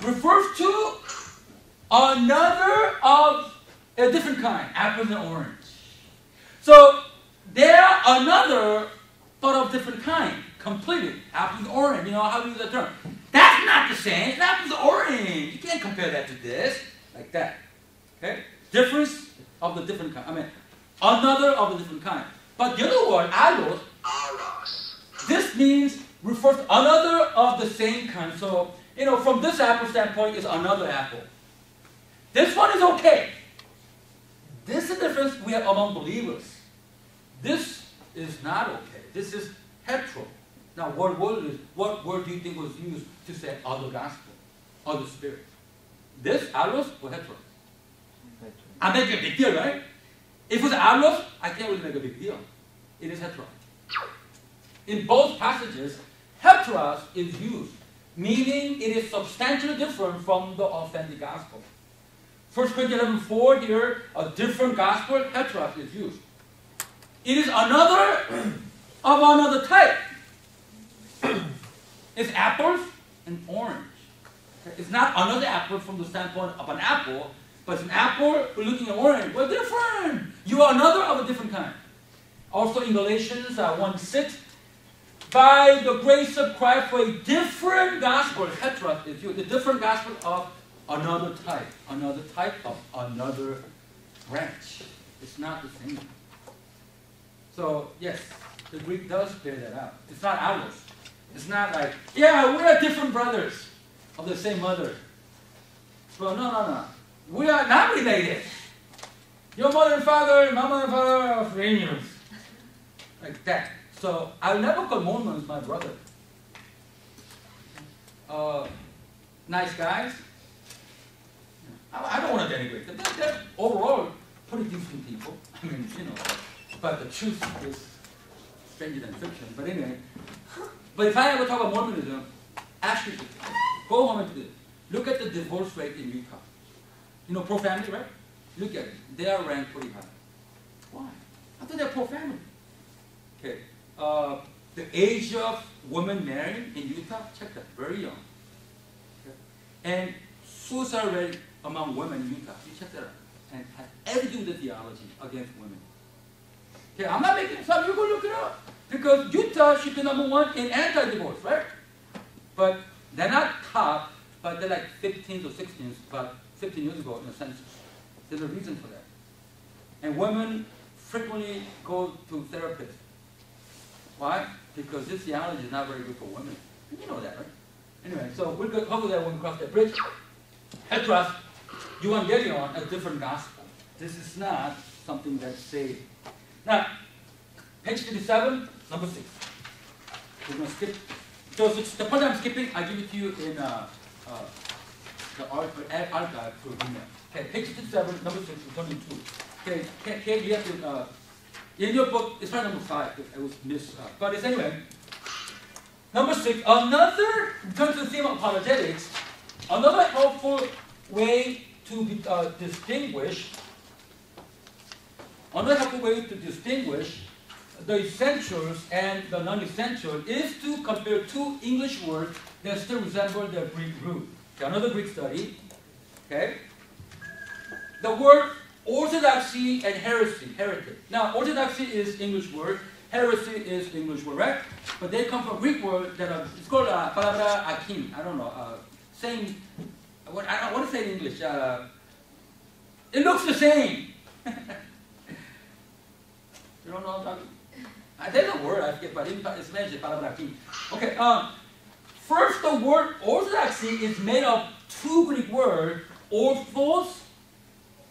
Refers to another of a different kind, apple and orange. So, they are another but of different kind, completely. Apple and orange, how do you use that term? That's That's not the same. It's apples to orange. You can't compare that to this. Like that. Okay? Difference of the different kind. I mean, another of a different kind. But the other word, allos, this means refers to another of the same kind. So, from this apple standpoint, is another apple. This one is okay. This is the difference we have among believers. This is not okay. This is hetero. Now, what word do you think was used to say other gospel, other spirit? This, allos, or hetero? I make a big deal, right? If it was allos, I can't really make a big deal. It is hetero. In both passages, heteros is used, meaning it is substantially different from the authentic gospel. 1 Corinthians 11:4 here, a different gospel, heteros is used. It is another of another type. It's apples and orange. It's not another apple from the standpoint of an apple, but it's an apple, we're looking at orange. We're different. You are another of a different kind. Also in Galatians 1:6, by the grace of Christ for a different gospel, heteros is used, the different gospel of another type of another branch. It's not the same. So, yes, the Greek does bear that out. It's not allos. It's not like, yeah, we are different brothers of the same mother. Well, no. We are not related. Your mother and father, my mother and father are strangers. Like that. So, I'll never call Mormons my brother. Nice guys. I don't want to denigrate them. They're overall pretty decent people. I mean, but the truth is stranger than fiction. But anyway, but if I ever talk about Mormonism, ask yourself, go home and look at the divorce rate in Utah. Pro-family, right? Look at it. They are ranked pretty high. Why? I thought they're pro-family. Okay. The age of women marrying in Utah, check that, very young. Okay. And suicide rate among women in Utah, you check that out. And has everything with theology against women. Okay, I'm not making this up, you go look it up. Because Utah should be number one in anti-divorce, right? But they're not top, but they're like 15th or 16th, about 15 years ago in the census. There's a reason for that. And women frequently go to therapists. Why? Because this theology is not very good for women. And you know that, right? Anyway, so we'll cover that when we cross that bridge. Heteros, Evangelion, a different gospel. This is not something that's saved. Now, page 57, number 6. We're going to skip. So the part I'm skipping, I give it to you in the archive through email. Okay, page 57, number 6, it's only 2. Okay, you have to, in your book, it's not number 5, it was missed. But it's anyway. Number 6, another, in terms of the theme of apologetics, another helpful way to distinguish the essentials and the non-essentials is to compare two English words that still resemble their Greek root. Okay, another Greek study. Okay, the word orthodoxy and heresy, heretic. Now, orthodoxy is English word, heresy is English word, right? But they come from Greek word that are, it's called palabra akim. I don't know. Same. I want to say in English. It looks the same. You don't know what I'm talking about? There's a word I forget, but it's mentioned, palabra akim. Okay, first the word orthodoxy is made of two Greek words, orthos,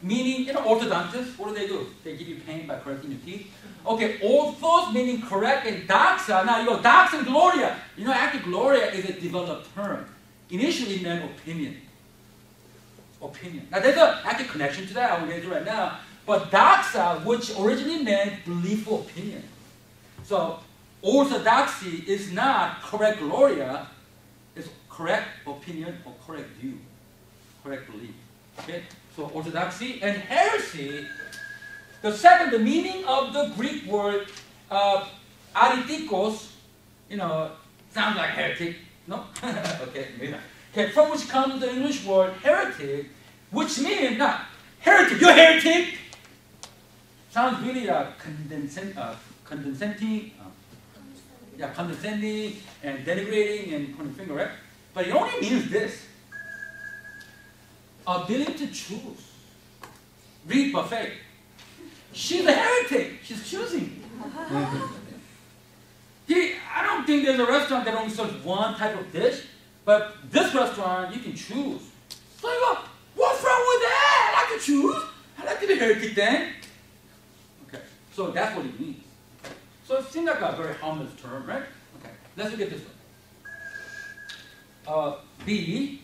meaning, orthodontist, what do? They give you pain by correcting your teeth. Okay, orthos meaning correct, and doxa, now doxa and gloria. Actually gloria is a developed term. Initially it meant opinion. Opinion. Now there's an active connection to that, I won't get into it right now. But doxa, which originally meant belief or opinion. So orthodoxy is not correct gloria, it's correct opinion or correct view, correct belief. Okay? So orthodoxy and heresy, the meaning of the Greek word aretikos, sounds like heretic, no? Okay, maybe not. Okay, from which comes the English word heretic, which means, heretic, you're heretic! Sounds really condescending and denigrating and pointing finger, right? But it only means this. Ability to choose. Read buffet. She's a heretic. She's choosing. I don't think there's a restaurant that only serves one type of dish, but this restaurant, you can choose. So you go, what's wrong with that? I like to choose. I like to be heretic then. Okay, so that's what it means. So it seems like a very harmless term, right? Okay, let's look at this one. B,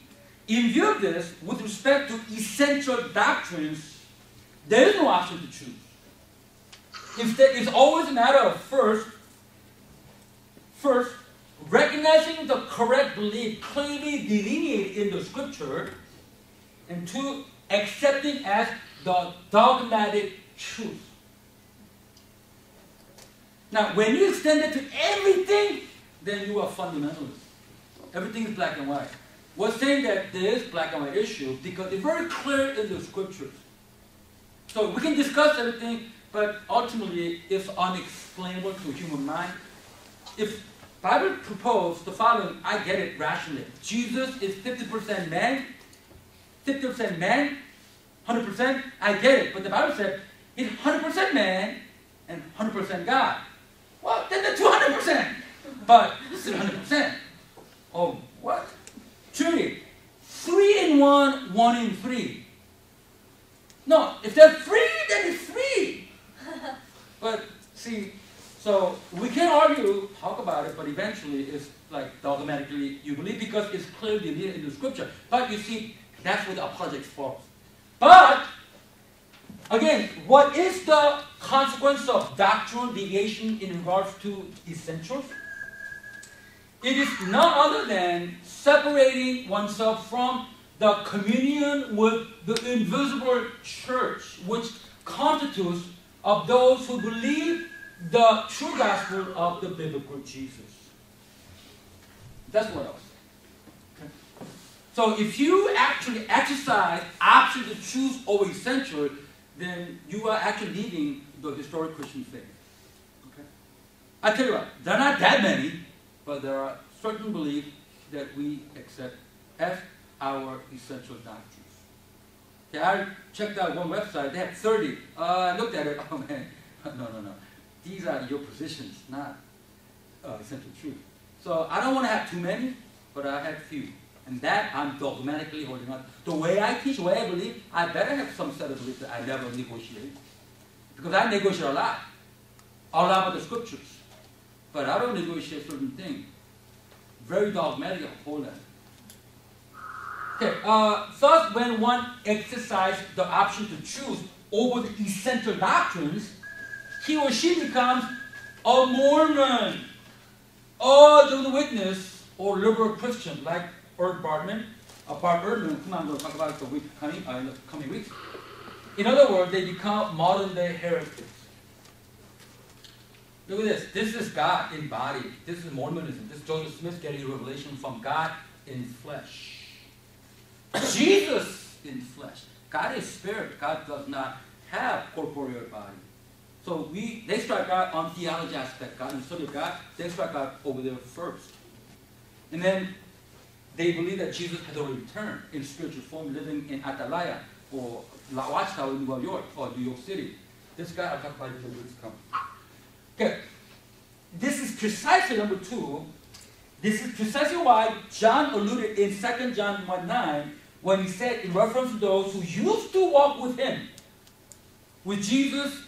in view of this, with respect to essential doctrines, there is no option to choose. Instead, it's always a matter of first, recognizing the correct belief clearly delineated in the scripture, and two, accepting as the dogmatic truth. Now, when you extend it to everything, then you are fundamentalist. Everything is black and white. We're saying that there is black and white issue because it's very clear in the scriptures. So we can discuss everything, but ultimately it's unexplainable to human mind. If Bible proposed the following, I get it rationally. Jesus is 50% man, 50% man, 100%, I get it. But the Bible said he's 100% man and 100% God. Well, then the 200%. But this is 100%. Oh, what? Trinity. 3 in 1, 1 in 3. No, if they're 3, then it's 3. But see, so we can argue, talk about it, but eventually it's like dogmatically you believe because it's clearly in the scripture. But you see, that's where the apologetics falls. But again, what is the consequence of doctrinal deviation in regards to essentials? It is none other than separating oneself from the communion with the invisible church, which constitutes of those who believe the true gospel of the biblical Jesus. That's what else. Okay. So if you actually exercise option to choose over essential, then you are actually leaving the historic Christian faith. Okay? I tell you what, there are not that many, but there are certain beliefs that we accept as our essential doctrines. Okay, I checked out one website, they had 30. I looked at it, oh man, no. These are your positions, not essential truth. So I don't want to have too many, but I have few. And that I'm dogmatically holding on. The way I teach, the way I believe, I better have some set of beliefs that I never negotiate. Because I negotiate a lot of the scriptures. But I don't negotiate certain things. Very dogmatic, hold on. Okay, thus when one exercises the option to choose over the essential doctrines, he or she becomes a Mormon, or Jehovah's Witness, or liberal Christian, like Bart Ehrman, whom I'm going to talk about in the coming weeks. In other words, they become modern-day heretics. Look at this. This is God embodied. This is Mormonism. This is Joseph Smith getting a revelation from God in flesh. Jesus in flesh. God is spirit. God does not have corporeal body. So they strike out on theology aspect. God and the study of God, they strike out over there first. And then they believe that Jesus has already returned in spiritual form, living in Atalaya or La Watchtower in New York or New York City. This guy, I'll talk about it in the weeks to come. Okay. This is precisely number 2. This is precisely why John alluded in 2 John 1:9 when he said in reference to those who used to walk with him, with Jesus,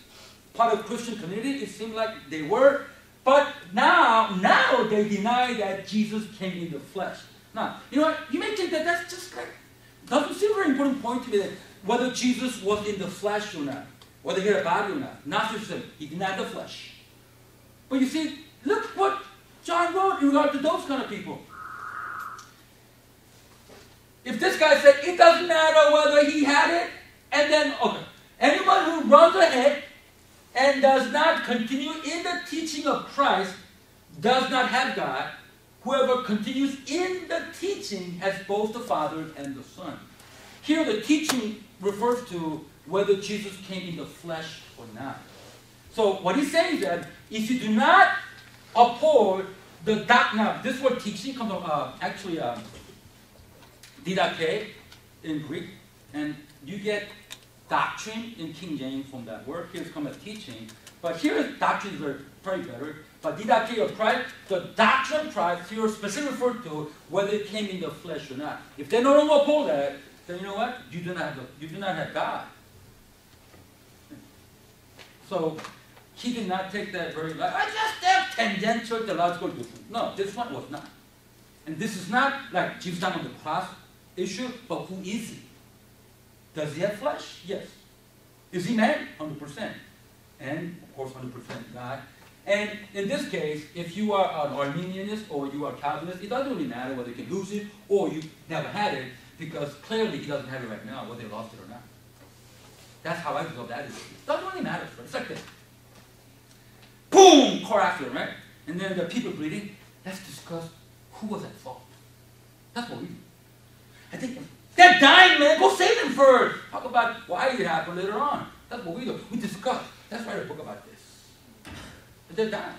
part of Christian community, it seemed like they were, but now they deny that Jesus came in the flesh. Now, you know what? You may think that that's just like, doesn't seem a very important point to me that whether Jesus was in the flesh or not, whether he had a body or not. Not just said he denied the flesh. But you see, look what John wrote in regard to those kind of people. If this guy said, it doesn't matter whether he had it, and then, okay, anyone who runs ahead and does not continue in the teaching of Christ does not have God. Whoever continues in the teaching has both the Father and the Son. Here the teaching refers to whether Jesus came in the flesh or not. So what he's saying is that if you do not uphold the doctrine, now this word teaching comes from didache in Greek, and you get doctrine in King James from that word. Here it's come as teaching. But here doctrine is very better. But didache of Christ, the doctrine of Christ here is specifically referred to whether it came in the flesh or not. If they no longer uphold that, then you know what? You do not have God. So he did not take that very lightly. I just have tangential theological difference. No, this one was not. And this is not like Jesus talking on the cross issue, but who is he? Does he have flesh? Yes. Is he man? 100%. And of course 100% God. And in this case, if you are an Arminianist or you are Calvinist, it doesn't really matter whether you can lose it or you never had it, because clearly he doesn't have it right now, whether he lost it or not. That's how I resolve that issue. It doesn't really matter. It's like this. Boom! Car accident, right? And then the people bleeding. Let's discuss who was at fault. That's what we do. I think they're dying, man. Go save them first. Talk about why it happened later on. That's what we do. We discuss. Let's write a book about this. But they're dying.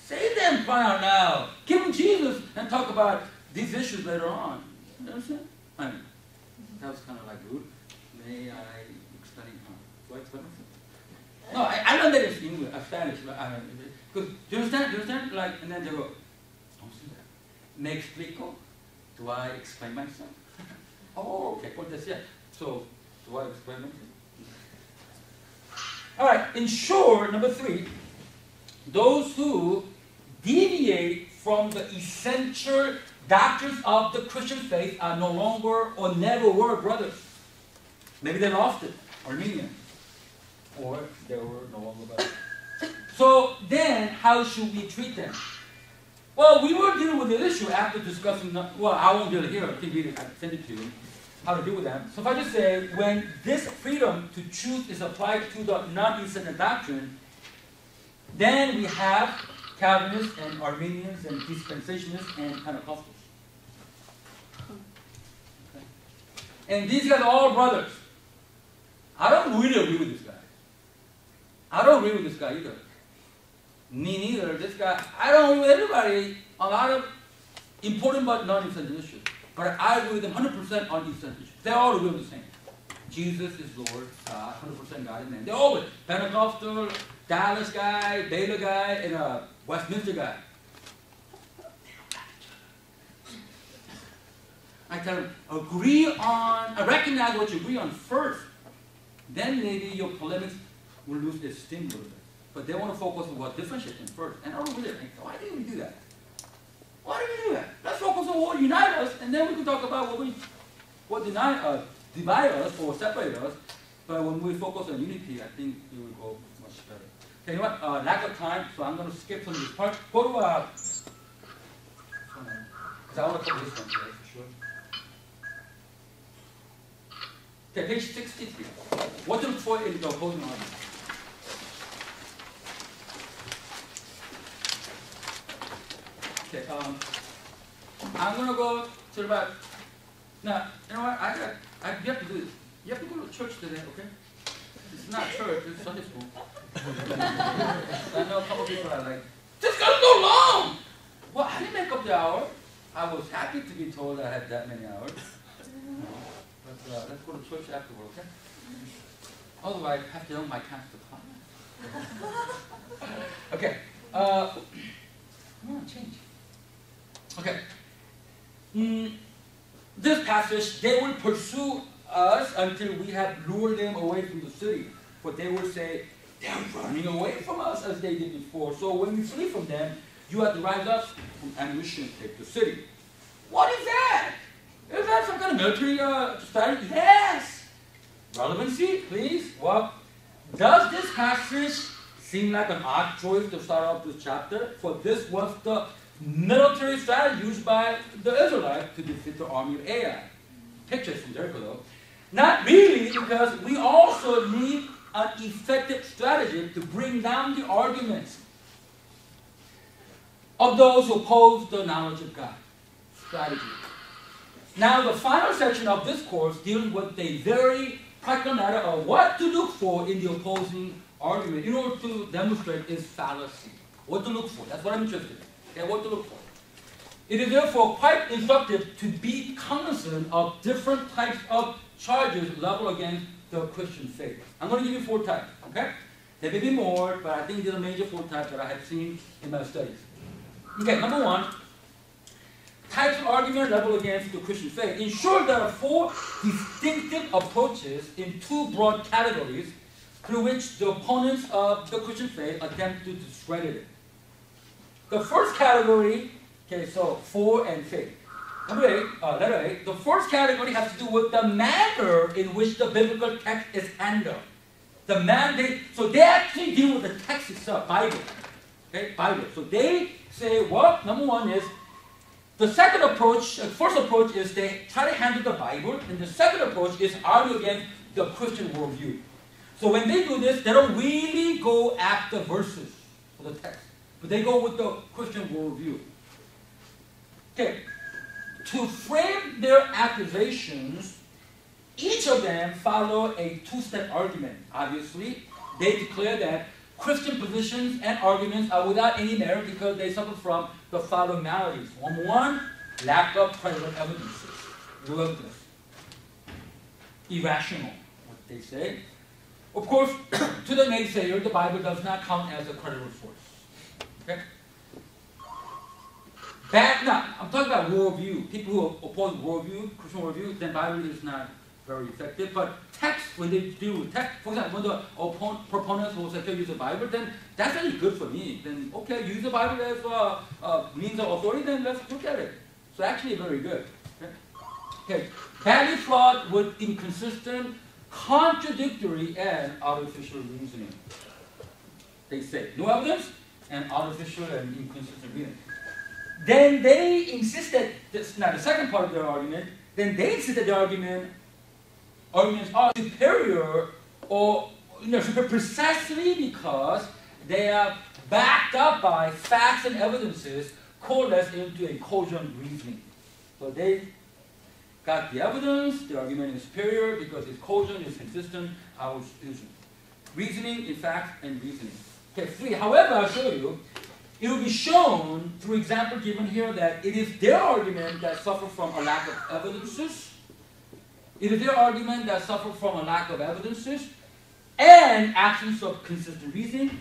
Save them, cry out now. Give them Jesus and talk about these issues later on. You understand? I mean, that was kind of like rude. May I explain? Do I explain myself? No, I learned that in English, Spanish. Because, do you understand? Do you understand? Like, and then they go, don't say that. Me explico? Do I explain myself? Oh, okay. Well, that's, yeah. So, do I explain myself? All right. In short, number 3, those who deviate from the essential doctrines of the Christian faith are no longer or never were brothers. Maybe they lost it, Armenian, or they were no longer brothers. So then, how should we treat them? Well, we were dealing with the issue after discussing, well, I won't deal it here, I can read it, I can send it to you, how to deal with them. So if I just say, when this freedom to choose is applied to the non-essential doctrine, then we have Calvinists and Armenians and Dispensationalists and Pentecostals. Okay. And these guys are all brothers. I don't really agree with this guy. I don't agree with this guy either. Me neither. This guy, I don't agree with everybody on a lot of important but non-essential issues. But I agree with them 100% on essential issues. They all agree on the same. Jesus is Lord, 100% God and man. They're always Pentecostal, Dallas guy, Baylor guy, and a Westminster guy. I tell them, I recognize what you agree on first. Then maybe your polemics will lose its sting a little bit. But they want to focus on what differentiates them first. And I don't really think, why do we do that? Why do we do that? Let's focus on what unites us, and then we can talk about what divide us or separate us. But when we focus on unity, I think it will go much better. Okay, you know what? Lack of time, so I'm going to skip some of this part. Go to, because I want to cover this one today for sure. Okay, page 63. What to look for in the opposing argument? Okay, I'm going to go to about, now, you know what, you have to do this. You have to go to church today, okay? It's not church, it's Sunday school. I know a couple people are like, this is going to go long! Well, I didn't make up the hour. I was happy to be told I had that many hours. But let's go to church afterward, okay? Otherwise, I have to own my cash to come. Okay. Come on, change. Okay. This passage, they will pursue us until we have lured them away from the city. But they will say, they're running away from us as they did before. So when we flee from them, you have to rise up from ammunition and take the city. What is that? Is that some kind of military strategy? Yes! Relevancy, please. Well, does this passage seem like an odd choice to start off this chapter? For this was the military strategy used by the Israelites to defeat the army of Ai. Pictures from Jericho, though. Not really, because we also need an effective strategy to bring down the arguments of those who oppose the knowledge of God. Strategy. Now, the final section of this course deals with a very practical matter of what to look for in the opposing argument in order to demonstrate its fallacy. What to look for. That's what I'm interested in. Okay, what to look for. It is therefore quite instructive to be cognizant of different types of charges leveled against the Christian faith. I'm going to give you 4 types, okay? There may be more, but I think these are major 4 types that I have seen in my studies. Okay, number 1, types of argument leveled against the Christian faith. In short, there are 4 distinctive approaches in 2 broad categories through which the opponents of the Christian faith attempt to discredit it. The first category, okay, so 4 and faith. Letter A, the first category has to do with the manner in which the biblical text is handled. The mandate, so they actually deal with the text itself, Bible. Okay, Bible. So they say, well, number 1 is, the second approach, first approach is they try to handle the Bible, and the second approach is argue against the Christian worldview. So when they do this, they don't really go after verses for the text, but they go with the Christian worldview. Okay, to frame their accusations, each of them follow a 2-step argument. Obviously, they declare that Christian positions and arguments are without any merit because they suffer from the following maladies. Number 1, lack of credible evidences. Relentless. Irrational, what they say. Of course, to the naysayer, the Bible does not count as a credible source. Okay? Now, I'm talking about worldview. People who oppose worldview, Christian worldview, then Bible is not very effective. But text, when they deal with text, for example, when the proponents will say, okay, use the Bible, then that's really good for me. Then, okay, use the Bible as a means of authority, then let's look at it. So actually very good. Okay. Badly flawed with inconsistent, contradictory, and artificial reasoning. They say, no evidence, and artificial and inconsistent reasoning. Then they insist that, this, now the second part of their argument, then they insist that the arguments are superior or superior precisely because they are backed up by facts and evidences coalesced into a cogent reasoning. So they got the evidence, the argument is superior because it's cogent, it's consistent, it's reasoning in fact and reasoning. Okay, 3. However, I'll show you, it will be shown through example given here that it is their argument that suffer from a lack of evidences. It is their argument that suffer from a lack of evidences and absence of consistent reasoning.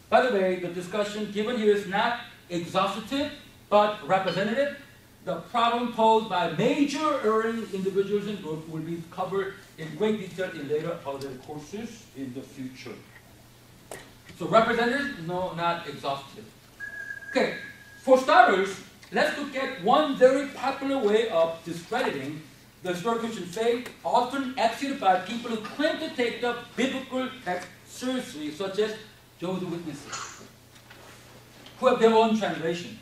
By the way, the discussion given here is not exhaustive but representative. The problem posed by major erring individuals and groups will be covered in great detail in later other courses in the future. So representative, no, not exhaustive. Okay, for starters, let's look at one very popular way of discrediting the historical Christian faith, often executed by people who claim to take the biblical text seriously, such as Jehovah's Witnesses, who have their own translation,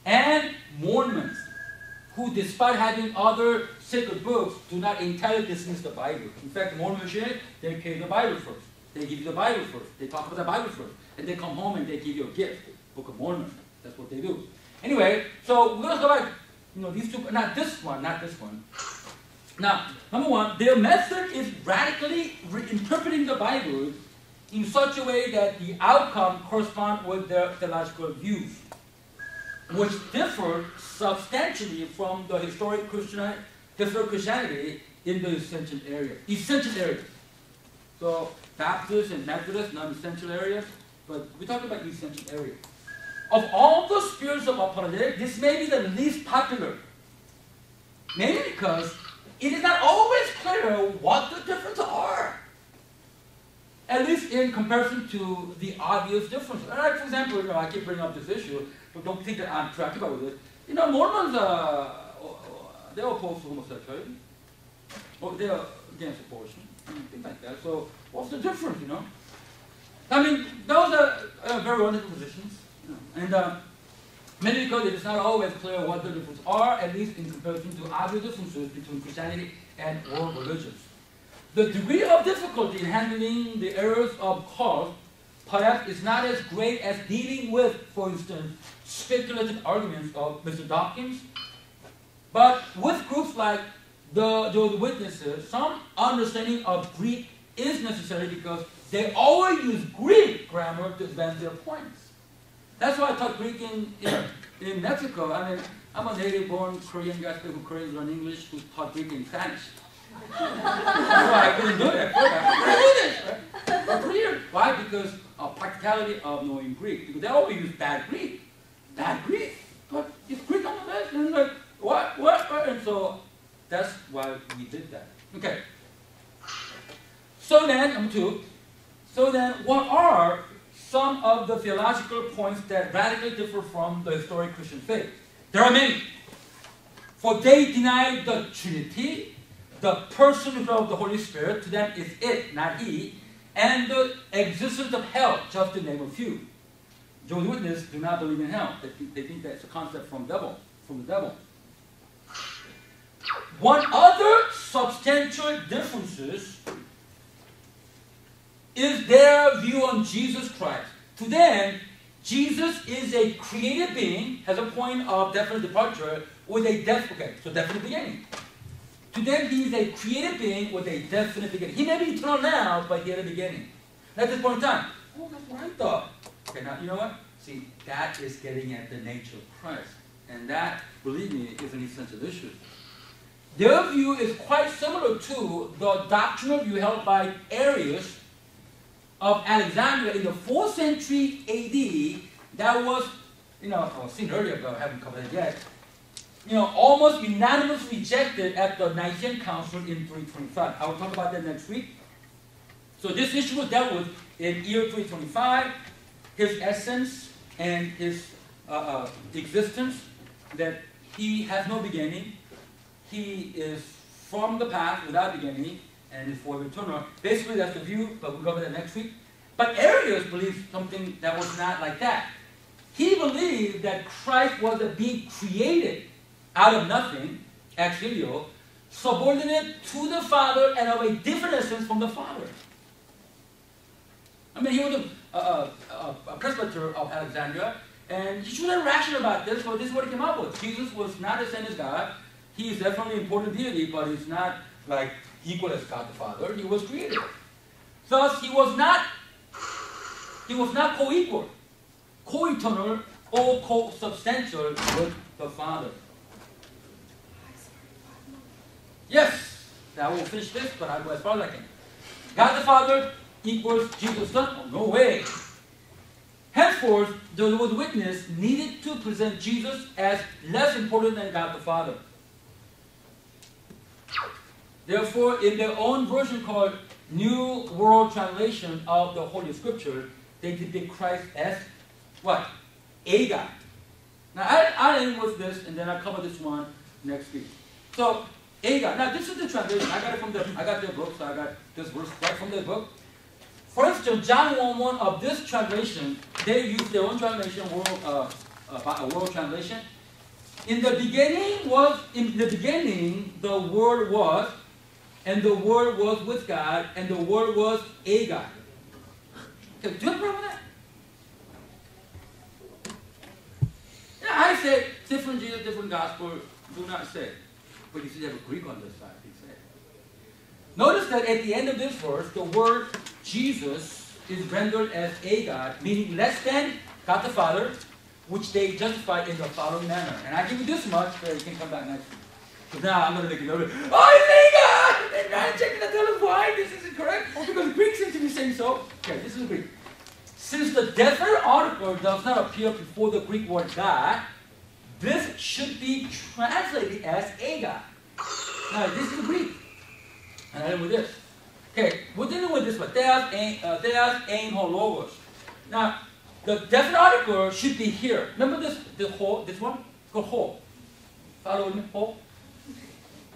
and Mormons, who despite having other sacred books, do not entirely dismiss the Bible. In fact, Mormons, they carry the Bible first. They give you the Bible first. They talk about the Bible first. And they come home and they give you a gift, Book of Mormon. That's what they do. Anyway, so we're going to go back, these two, not this one. Now, number 1, their method is radically interpreting the Bible in such a way that the outcome corresponds with their theological views, which differ substantially from the historic Christianity in the essential area. So Baptists and Methodists, non-essential areas, but we're talking about essential areas. Of all the spheres of apologetics, this may be the least popular. Mainly because it is not always clear what the differences are. At least in comparison to the obvious differences. Like, for example, I keep bringing up this issue, but don't think that I'm preoccupied with it. Mormons, they're opposed to homosexuality. Or they're against abortion. Things like that. So what's the difference, I mean, those are very wonderful positions. And mainly because it is not always clear what the differences are, at least in comparison to obvious differences between Christianity and world religions. The degree of difficulty in handling the errors of cause perhaps is not as great as dealing with, for instance, speculative arguments of Mr. Dawkins, but with groups like the Witnesses, some understanding of Greek is necessary because they always use Greek grammar to advance their points. That's why I taught Greek in in Mexico, I mean, I'm a native-born Korean guy who Koreans learn English, who taught Greek and Spanish. That's why I couldn't do it. I do this, right? For 3 years. Why? Because of practicality of knowing Greek. Because they always use bad Greek. Bad Greek? But it's Greek on the list. And like, what? And so that's why we did that. Okay. So then, number 2. So then, what are some of the theological points that radically differ from the historic Christian faith? There are many. For they deny the Trinity, the person of the Holy Spirit, to them is it, not he, and the existence of hell, just to name a few. Jehovah's Witnesses do not believe in hell. They think that's a concept from the devil. One other substantial differences is their view on Jesus Christ. To them, Jesus is a created being, has a point of definite departure, with a definite beginning. To them, he is a created being with a definite beginning. He may be eternal now, but he had a beginning. At this point in time, oh, that's what I thought. Okay, now, you know what? See, that is getting at the nature of Christ. And that, believe me, is an essential issue. Their view is quite similar to the doctrinal view held by Arius of Alexandria in the 4th century AD that was, I was seen earlier, but I haven't covered it yet, almost unanimously rejected at the Nicene Council in 325. I will talk about that next week. So this issue was dealt with in year 325, his essence and his existence, that he has no beginning, he is from the past without beginning, and is forever eternal. Basically, that's the view, but we'll go over that next week. But Arius believed something that was not like that. He believed that Christ was a being created out of nothing, ex nihilo, subordinate to the Father and of a different essence from the Father. I mean, he was a presbyter of Alexandria, and he shouldn't rational about this, but this is what he came up with. Jesus was not the same as God. He is definitely an important deity, but he's not like equal as God the Father. He was created. Thus, he was not co-equal, co-eternal, or co-substantial with the Father. Yes, I will finish this, but I'll go as far as I can. God the Father equals Jesus the Son? Oh, no way. Henceforth, the Jehovah's Witness needed to present Jesus as less important than God the Father. Therefore, in their own version called New World Translation of the Holy Scripture, they depict Christ as what? A God. Now, I'll end with this, and then I'll cover this one next week. So, a God. Now, this is the translation. I got their book, so I got this verse right from their book. For instance, John 1:1 of this translation, they use their own translation, world translation. In the beginning, the Word was, and the Word was with God, and the Word was a God. Okay, do you have a problem with that? Yeah, I say different Jesus, different gospel. Do not say. But you see, they have a Greek on this side. He said. Notice that at the end of this verse, the word Jesus is rendered as a God, meaning less than God the Father, which they justify in the following manner. And I give you this much, so you can come back next week. Because now I'm going to make it over. Oh, it's a God! And I'm checking to tell us why this isn't correct. Because the Greek seems to be saying so. Okay, this is Greek. Since the definite article does not appear before the Greek word God, this should be translated as a God. Now, this is the Greek. And I end with this. Okay, we're dealing with this one. Theos ein ho logos. Now, the definite article should be here. Remember this one? It's called ho. Follow me? Ho.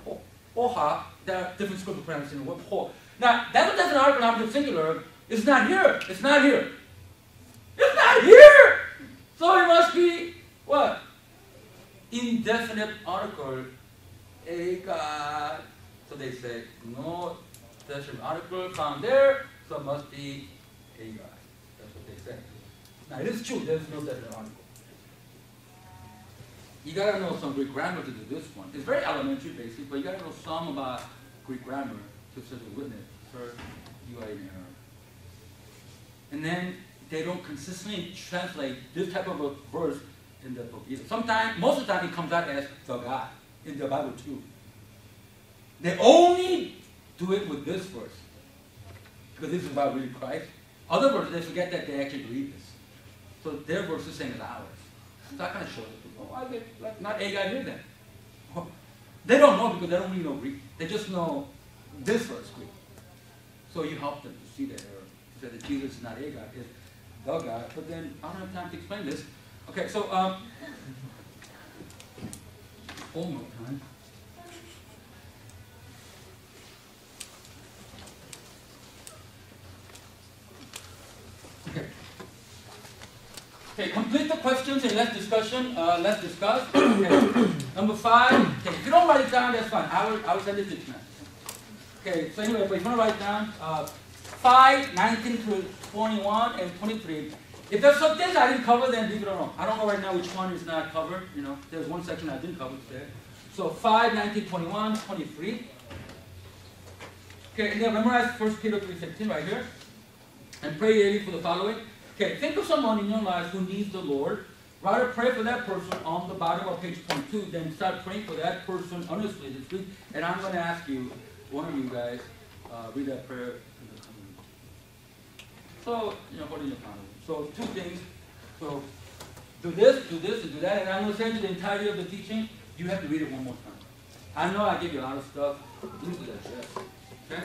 Ho. Oha. There are different scriptural parameters in the word ho. Now, that's a definite article nominative singular. It's not here. It's not here. It's not here! So it must be what? Indefinite article. A God. So they say, no definite article found there, so it must be a God. That's what they say. Now, it is true, there's no definite article. You gotta know some Greek grammar to do this one. It's very elementary, basically, but you gotta know some about Greek grammar to such a witness. First, you are in error. And then they don't consistently translate this type of a verse in the book either. Sometimes, most of the time, it comes out as the God in the Bible too. They only do it with this verse, because this is about really Christ. Other verses, they forget that they actually believe this. So their verse is the same as ours. So that kind of shows it. Oh, why they like not a God here then? Oh, they don't know because they don't really know Greek. They just know this verse Greek. So you help them to see that error. To say that Jesus is not a God, is the God. But then I don't have time to explain this. Okay, so one more time. Okay, complete the questions and let's discussion. Let's discuss. Okay. Number 5. Okay, if you don't write it down, that's fine. I will send it to you. Okay, so anyway, but if you want to write it down, 5, 19 to 21, and 23. If there's some things I didn't cover, then leave it alone. I don't know right now which one is not covered. You know, there's one section I didn't cover today. So 5, 19, 21, 23. Okay, and then memorize 1 Peter 3:15 right here. And pray daily for the following. Okay, think of someone in your life who needs the Lord. Rather pray for that person on the bottom of page 22, then start praying for that person honestly this week. And I'm going to ask you, one of you guys, read that prayer in the coming week. So, you know, hold in your Bible. So, 2 things. So, do this, and do that. And I'm going to say to the entirety of the teaching, you have to read it one more time. I know I gave you a lot of stuff. Please do that, yes. Okay?